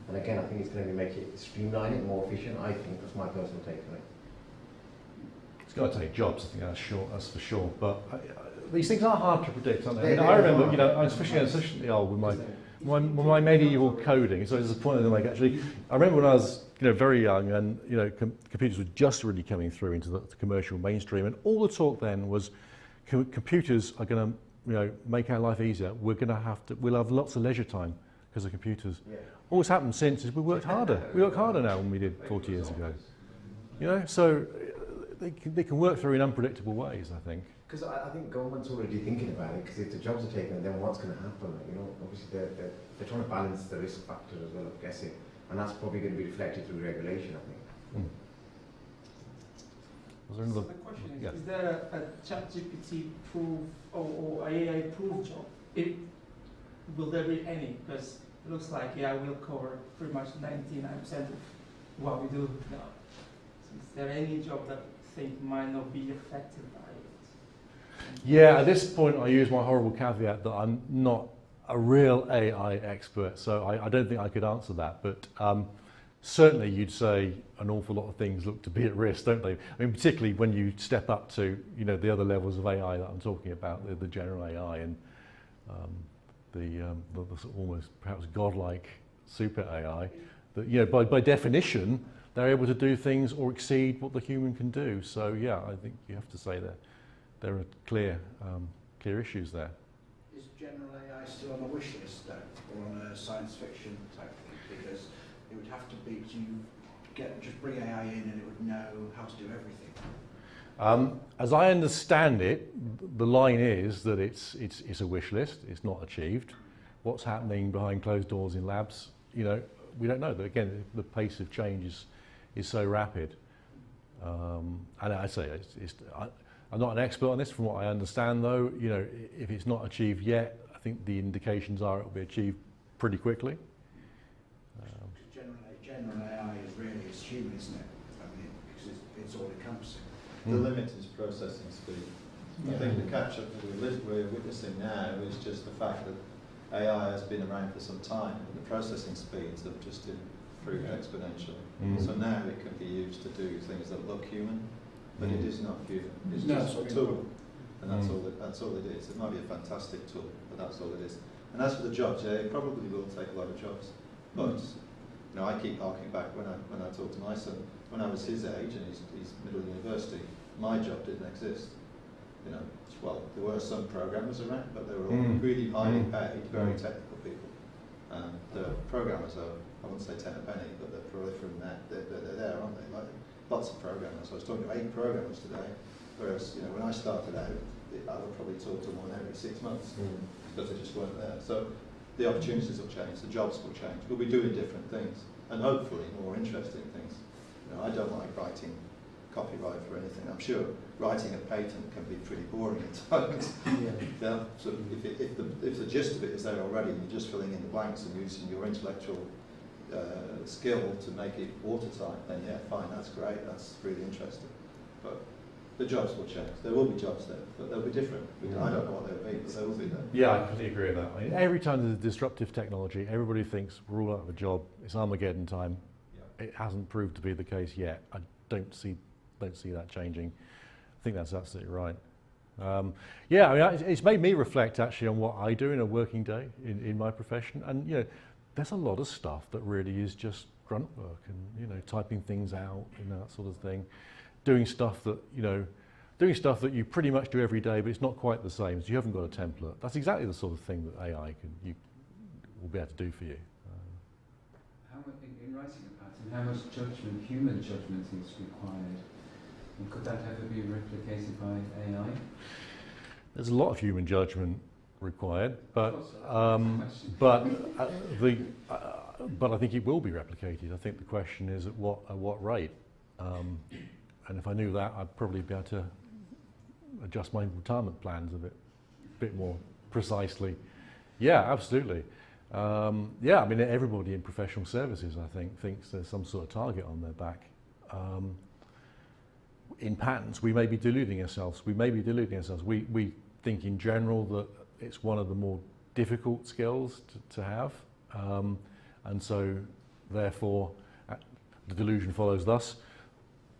And again, I think it's going to make it, streamline it, more efficient, I think. That's my personal take on it. It's going to take jobs, I think that's for sure. But these things are hard to predict, aren't they? They I remember, are. you know, especially old with my medieval coding. So there's a point to make actually. I remember when I was, you know, very young, and you know, computers were just really coming through into the commercial mainstream, and all the talk then was, computers are going to, you know, make our life easier. We'll have lots of leisure time because of computers. Yeah. All that's happened since is we worked harder. We work harder now than we did 40 years ago. You know, so they can work through in unpredictable ways, I think. Because I think government's already thinking about it, because if the jobs are taken, then what's going to happen? Like, you know, obviously they're trying to balance the risk factor as well, I'm guessing. And that's probably going to be reflected through regulation, I think. Was there another? So the question is there a ChatGPT proof or AI proof job? Will there be any? Because it looks like AI will cover pretty much 99% of what we do now. So is there any job that you think might not be affected by it? Yeah, at this point I use my horrible caveat that I'm not a real AI expert, so I don't think I could answer that. But certainly you'd say an awful lot of things look to be at risk, don't they? I mean, particularly when you step up to, you know, the other levels of AI that I'm talking about, the general AI and the sort of almost perhaps godlike super AI, that, you know, by definition, they're able to do things or exceed what the human can do. So yeah, I think you have to say that there are clear issues there. Is general AI still on the wish list though, or on a science fiction type thing? Because it would have to be just bring AI in and it would know how to do everything. As I understand it, the line is that it's a wish list. It's not achieved. What's happening behind closed doors in labs, you know, we don't know. But again, the pace of change is so rapid. And I say I'm not an expert on this. From what I understand, though, you know, if it's not achieved yet, I think the indications are it will be achieved pretty quickly. General AI is really is human, isn't it? I mean, because it's all encompassing. The limit is processing speed. I think the catch-up that we're witnessing now is just the fact that AI has been around for some time, but the processing speeds have just improved exponentially. So now it can be used to do things that look human, but it is not human. It's just a tool, and that's all it is. It might be a fantastic tool, but that's all it is. And as for the jobs, yeah, it probably will take a lot of jobs, but you know, I keep harking back when I talk to my son. When I was his age and he's middle university, my job didn't exist. You know, well, there were some programmers around, but they were all really highly paid, very technical people. The programmers are, I wouldn't say 10 a penny, but they're proliferating that. They're there, aren't they? Like, lots of programmers. I was talking to 8 programmers today, whereas, you know, when I started out, I would probably talk to one every 6 months because they just weren't there. So the opportunities will change, the jobs will change. We'll be doing different things, and hopefully more interesting things. You know, I don't like writing copyright for anything. I'm sure writing a patent can be pretty boring at times. Yeah. So if the gist of it is there already, and you're just filling in the blanks and using your intellectual skill to make it watertight, then yeah, fine, that's great, that's really interesting. But the jobs will change. There will be jobs there, but they'll be different. I don't know what they'll be, but they will be there. Yeah, I completely agree with that. I mean, every time there's a disruptive technology, everybody thinks we're all out of a job. It's Armageddon time. Yeah. It hasn't proved to be the case yet. I don't see that changing. I think that's absolutely right. Yeah, I mean, it's made me reflect actually on what I do in a working day in my profession, and you know, there's a lot of stuff that really is just grunt work, and you know, typing things out and that sort of thing, doing stuff that you pretty much do every day, but it's not quite the same. So you haven't got a template. That's exactly the sort of thing that AI will be able to do for you. In writing a pattern, how much judgment, human judgment, is required? And could that ever be replicated by AI? There's a lot of human judgment required, but I think it will be replicated. I think the question is at what rate. And if I knew that, I'd probably be able to adjust my retirement plans a bit more precisely. Yeah, absolutely. Yeah, I mean, everybody in professional services, I think, thinks there's some sort of target on their back. In patents, we may be deluding ourselves. We We think in general that it's one of the more difficult skills to have, and so therefore the delusion follows thus.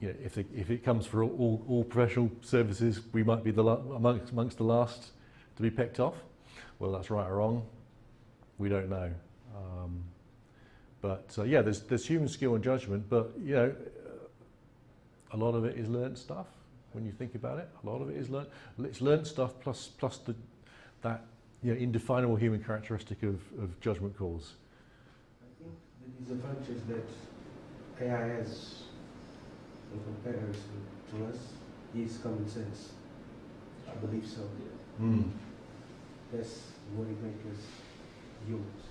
You know, if it comes for all professional services, we might be amongst the last to be picked off. Whether that's right or wrong, we don't know. But yeah, there's human skill and judgment, but you know, a lot of it is learnt stuff. When you think about it, a lot of it is learnt. It's learnt stuff plus that you know, indefinable human characteristic of judgment calls. I think the disadvantage that AI has in comparison to us is common sense. I believe so. That's what it makes us humans.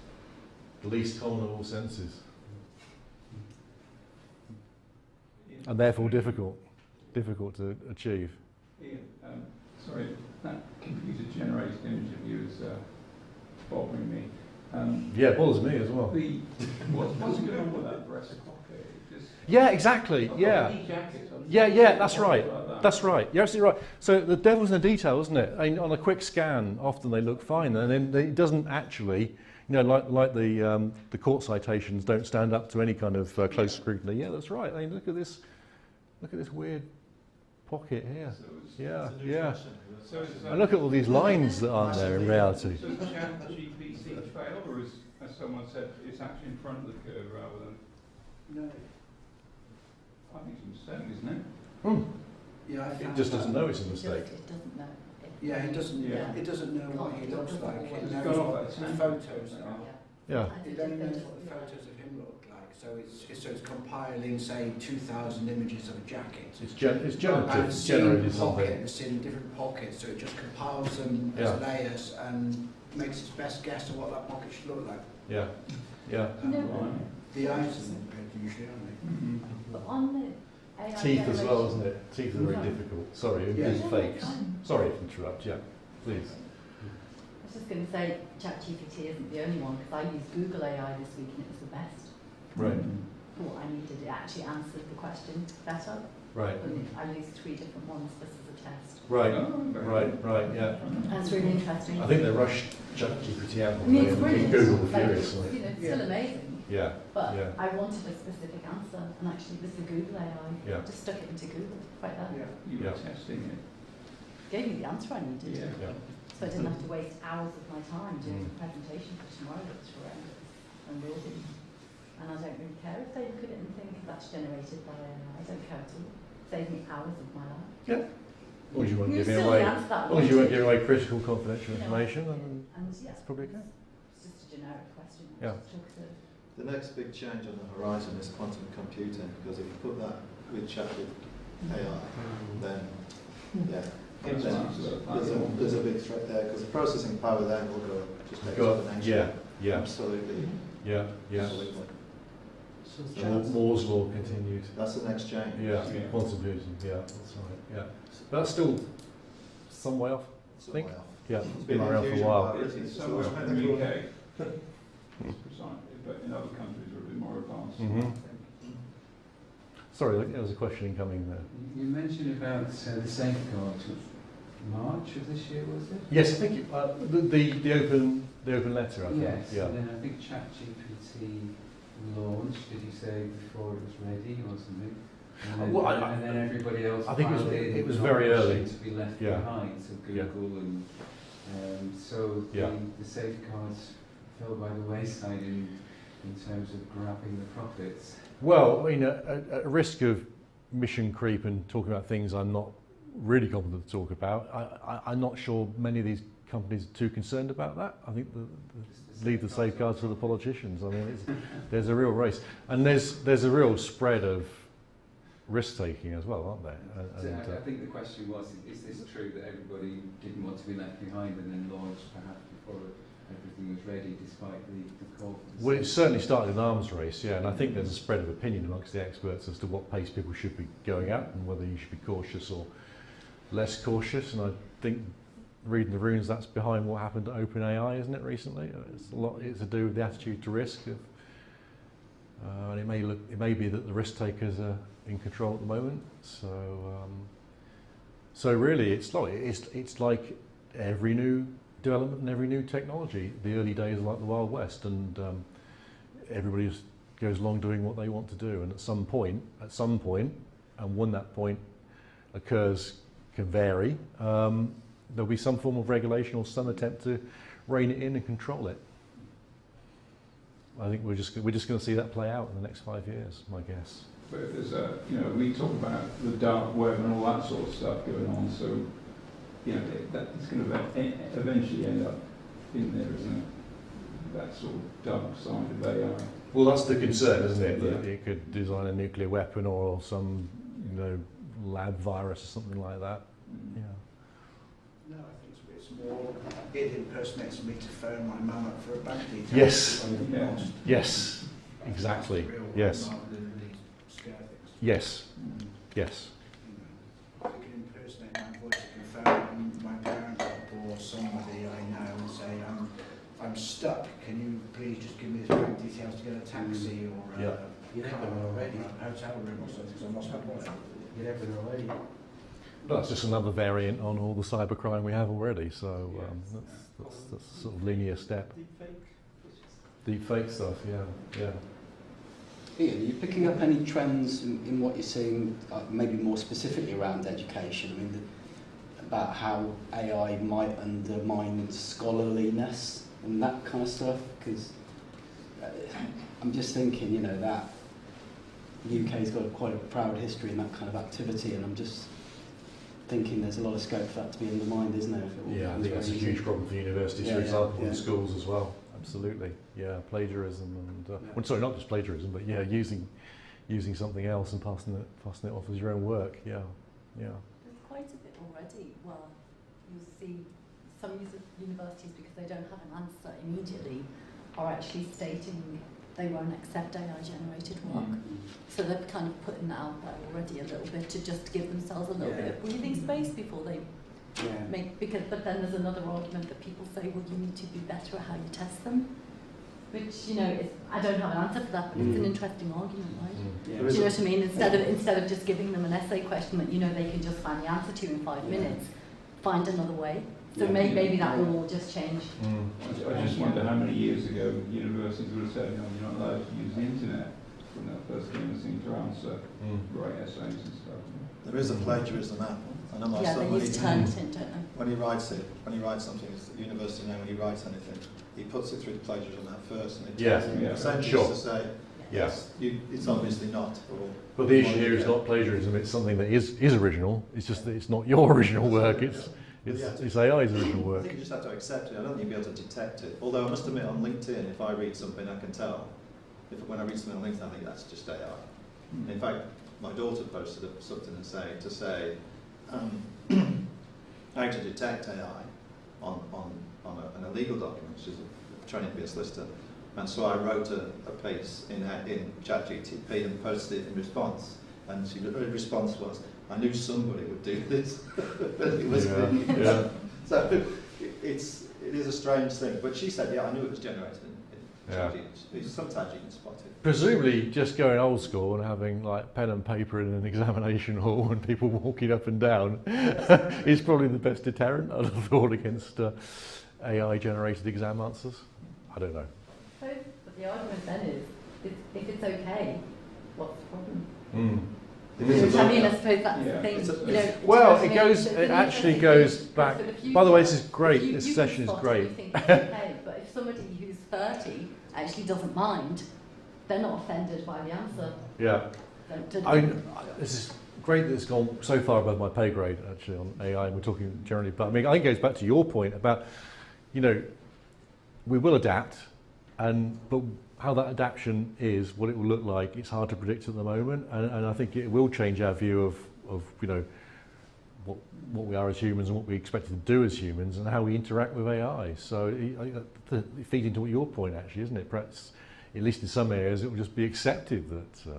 The least common of all senses. And therefore difficult to achieve. Ian, sorry, that computer-generated image of you is bothering me. Yeah, it bothers me as well. What's going on with that breast pocket? Yeah, exactly. Yeah. Yeah, that's right. That's right. You're absolutely right. So the devil's in the detail, isn't it? I mean, on a quick scan, often they look fine, and then it doesn't actually, you know, like the court citations don't stand up to any kind of close scrutiny. Yeah, that's right. I mean, look at this weird pocket here. Yeah. And look at all these lines that aren't there in reality. So is ChatGPT failed, or is, as someone said, it's actually in front of the curve rather than? No. I think it's a mistake, isn't it? Yeah, I It just doesn't know it's a mistake. It doesn't know. Yeah, it doesn't. Yeah. It doesn't know what he looks like. It It's knows got off what at the 10. photos are. Yeah. It only knows what the photos of him look like. So it's compiling, say, 2,000 images of a jacket. It's generative. And It's seeing generated the something. pocket, it's in different pockets, so it just compiles them as layers and makes its best guess of what that pocket should look like. Yeah. Yeah. The eyes are usually, aren't they? But on the AI Teeth as well, generation- isn't it? Teeth are very difficult. Sorry, Yeah. it's fakes. Sorry to interrupt. Yeah, please. I was just going to say, ChatGPT isn't the only one, because I used Google AI this week and it was the best. Right. For what I needed, it actually answered the question better. Right. And I used 3 different ones just as a test. Right. Oh, Right. Yeah. That's really interesting. I think they rushed ChatGPT out I mean, it's and brilliant. Google were Like, furiously. you know, it's still amazing. Yeah. But Yeah. I wanted a specific answer, and actually with the Google AI, Yeah. just stuck it into Google right there. Yeah. You were Yeah. testing it. Gave me the answer I needed. Yeah. Yeah. So I didn't have to waste hours of my time doing Mm. a presentation for tomorrow that's horrendous and will be. And I don't really care if they look at it and think that's generated by AI. I don't care at all. Save me hours of my life. Yeah. As long as you weren't You giving still away, answer that as long as you weren't one. giving away critical confidential You know, information, And yeah, it's probably okay. it's just a generic question. Yeah. Just took the The next big change on the horizon is quantum computing, because if you put that with chat with AI, then yeah, It's then like there's a big threat there, because the processing power then will go just exponentially. Yeah. Absolutely. Yeah. Absolutely. So Moore's law continued. That's the next change. Yeah. Quantum computing. Yeah. That's right. Yeah. But that's still some way off. So, Think? well, Yeah. it's It's been around for a fusion while. power, It's it's somewhere always in the been UK. Precisely, but in other countries are a bit more advanced. Mhm. Sorry, there was a question incoming there. You mentioned about the safeguards of March of this year, was it? Yes, I think the open letter. I think. Yes, Yeah. and then I think ChatGPT launched, did you say, before it was ready or something? And then, Well, and then everybody else I think filed it was in very option early. to be left Yeah. behind, so Yeah. Google and so Yeah. the safeguards fell by the wayside in terms of grabbing the profits. Well, I mean, at risk of mission creep and talking about things I'm not really competent to talk about, I'm not sure many of these companies are too concerned about that. I think leave the safeguards to the politicians. I mean, there's a real race, and there's a real spread of risk taking as well, aren't there? So I think the question was, is this true that everybody didn't want to be left behind and then launched perhaps before everything was ready, despite the call for the Well, it certainly started an arms race, yeah, and I think there's a spread of opinion amongst the experts as to what pace people should be going at and whether you should be cautious or less cautious, and I think reading the runes, that's behind what happened to OpenAI, isn't it, recently? It's to do with the attitude to risk, and it may be that the risk takers are in control at the moment. So really, it's like every new development and every new technology. The early days are like the Wild West, and everybody just goes along doing what they want to do. And at some point, and when that point occurs can vary, there'll be some form of regulation or some attempt to rein it in and control it. I think we're just going to see that play out in the next 5 years, my guess. But if there's a, we talk about the dark web and all that sort of stuff going on, so, that's going to eventually end up in there, isn't it? That sort of dark side of AI. Well, that's the concern, isn't it? Yeah. That it could design a nuclear weapon or some, lab virus or something like that. Yeah. No, I think it's more, it impersonates me to phone my mum up for a bank detail. Yes. Yeah. Yes. Exactly. Yes. Rather than really scare things. Yes. Yes. I can impersonate my voice, I can phone my parent up or somebody I know and say, I'm stuck, can you please just give me the bank details to get a taxi or Yeah. You never know already. a hotel room or something, because I've lost my wallet. You never know already. Well, that's just another variant on all the cybercrime we have already. So that's a sort of linear step. Deep fake stuff. Yeah. Ian, are you picking up any trends in what you're seeing, maybe more specifically around education? I mean, about how AI might undermine scholarliness and that kind of stuff? Because I'm just thinking, that the UK's got quite a proud history in that kind of activity, and I'm just thinking there's a lot of scope for that to be undermined, isn't there? If it all Yeah, I becomes think that's a very huge easy? problem for universities, Yeah, for yeah, example, yeah. and schools as well. Absolutely. Yeah, plagiarism and well, sorry, not just plagiarism, but using something else and passing it off as your own work. Yeah. There's quite a bit already. Well, you'll see some universities, because they don't have an answer immediately, are actually stating they won't accept AI-generated work. So they're kind of putting that out there already a little bit to just give themselves a little bit of breathing space before they make. But then there's another argument that people say, well, you need to be better at how you test them, which I don't have an answer for that, but it's an interesting argument, right? Yeah. Do you know what I mean? Instead of just giving them an essay question that they can just find the answer to in 5 minutes, find another way. So maybe that will all just change. I just wonder how many years ago universities would have said, no, you're not allowed to use the internet when that first came and seemed to answer, write essays and stuff. There is a plagiarism app. I know my Yeah, son, they when use he- Turnitin, don't they? when he writes something, it's at university now, when he writes anything, he puts it through the plagiarism app first, and it tells him essentially sure. to say, Yes. it's obviously not. But the issue here is not plagiarism; it's something that is original. It's just that it's not your original work. It's AI's original I work. think you just have to accept it. I don't think you'll be able to detect it. Although I must admit, on LinkedIn, if I read something, I can tell. When I read something on LinkedIn, I think that's just AI. In fact, my daughter posted something to say how to detect AI on an illegal document, which is training to be a solicitor. And so I wrote a piece in ChatGPT and posted it in response. And her response was, I knew somebody would do this, but it was me. So it is a strange thing. But she said, I knew it was generated in ChatGPT. Sometimes you can spot it. Presumably, just going old school and having like pen and paper in an examination hall and people walking up and down is probably the best deterrent, I'd have thought, against AI-generated exam answers. I don't know. But the argument then is, if it's okay, what's the problem? Mm. I suppose that's the thing. Well, it actually goes back. By the way, this is great. This session is great. You think it's okay, but if somebody who's 30 actually doesn't mind, they're not offended by the answer. Yeah. This is great that it's gone so far above my pay grade, actually, on AI, and we're talking generally. But I mean, I think it goes back to your point about, we will adapt, but how that adaptation is, what it will look like, it's hard to predict at the moment, and I think it will change our view of what we are as humans and what we expect to do as humans and how we interact with AI. So it feeds into your point, actually, isn't it? Perhaps at least in some areas, it will just be accepted that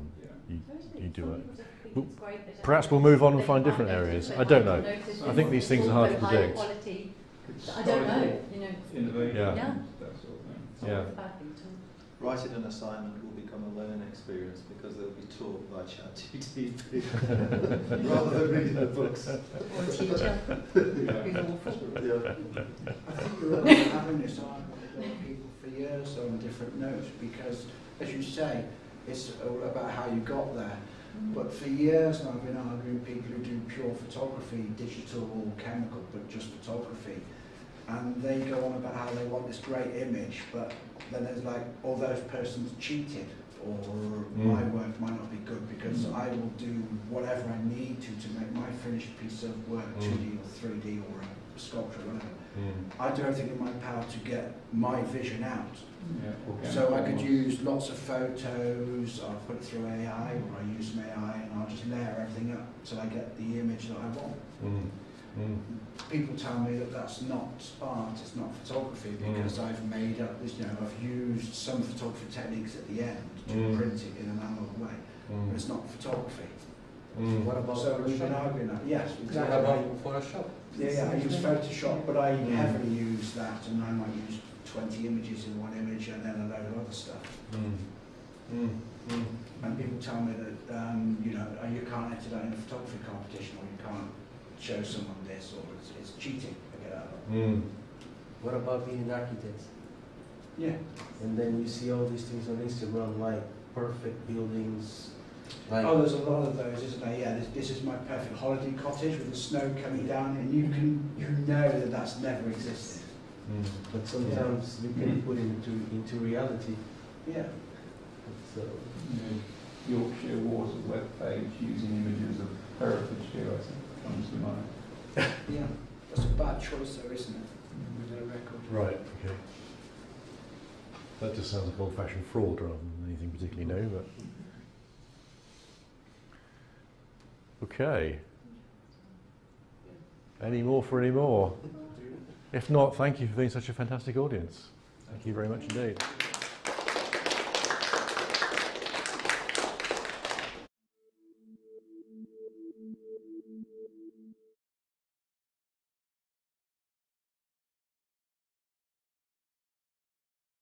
you do it. But perhaps we'll move on and find different areas. I don't know. I think these things are hard to predict. I don't know, you know. Innovation, Yeah. that sort of thing. Yeah. Writing an assignment will become a learning experience because they'll be taught by ChatGPT rather than reading the books. Or a teacher who's awful. Yeah. I think we're only having this argument with people for years on different notes because, as you say, it's all about how you got there. But for years now I've been arguing with people who do pure photography, digital or chemical, but just photography. And they go on about how they want this great image, but then there's like, all those persons cheated, or my work might not be good because I will do whatever I need to make my finished piece of work 2D or 3D or a sculpture or whatever. I do everything in my power to get my vision out. Yeah, So I could use lots of photos, I'll put it through AI, or I use some AI, and I'll just layer everything up till I get the image that I want. People tell me that that's not art, it's not photography, because I've made up this, you know, I've used some photography techniques at the end to print it in an analog way, but it's not photography. What about So we've been Photoshop? arguing that, yes, What exactly. about Photoshop? Yeah, I use Photoshop, but I heavily use that, and I might use 20 images in one image and then a load of other stuff. And people tell me that, you know, you can't enter that in a photography competition, or you can't show someone this, or it's cheating. I get out of it. What about being an architect? Yeah. And then you see all these things on Instagram, like perfect buildings. Like, Oh, there's a lot of those, isn't there? Yeah, this is my perfect holiday cottage with the snow coming down, and you know that that's never existed. but sometimes you can put it into reality. Yeah. So Yorkshire Water web page using images of Herefordshire, I think, comes to mind. Yeah. That's a bad choice, though, isn't it? With their record. Right, okay. That just sounds like old-fashioned fraud rather than anything particularly new, but... Okay. Any more for any more? If not, thank you for being such a fantastic audience. Thank you very much indeed.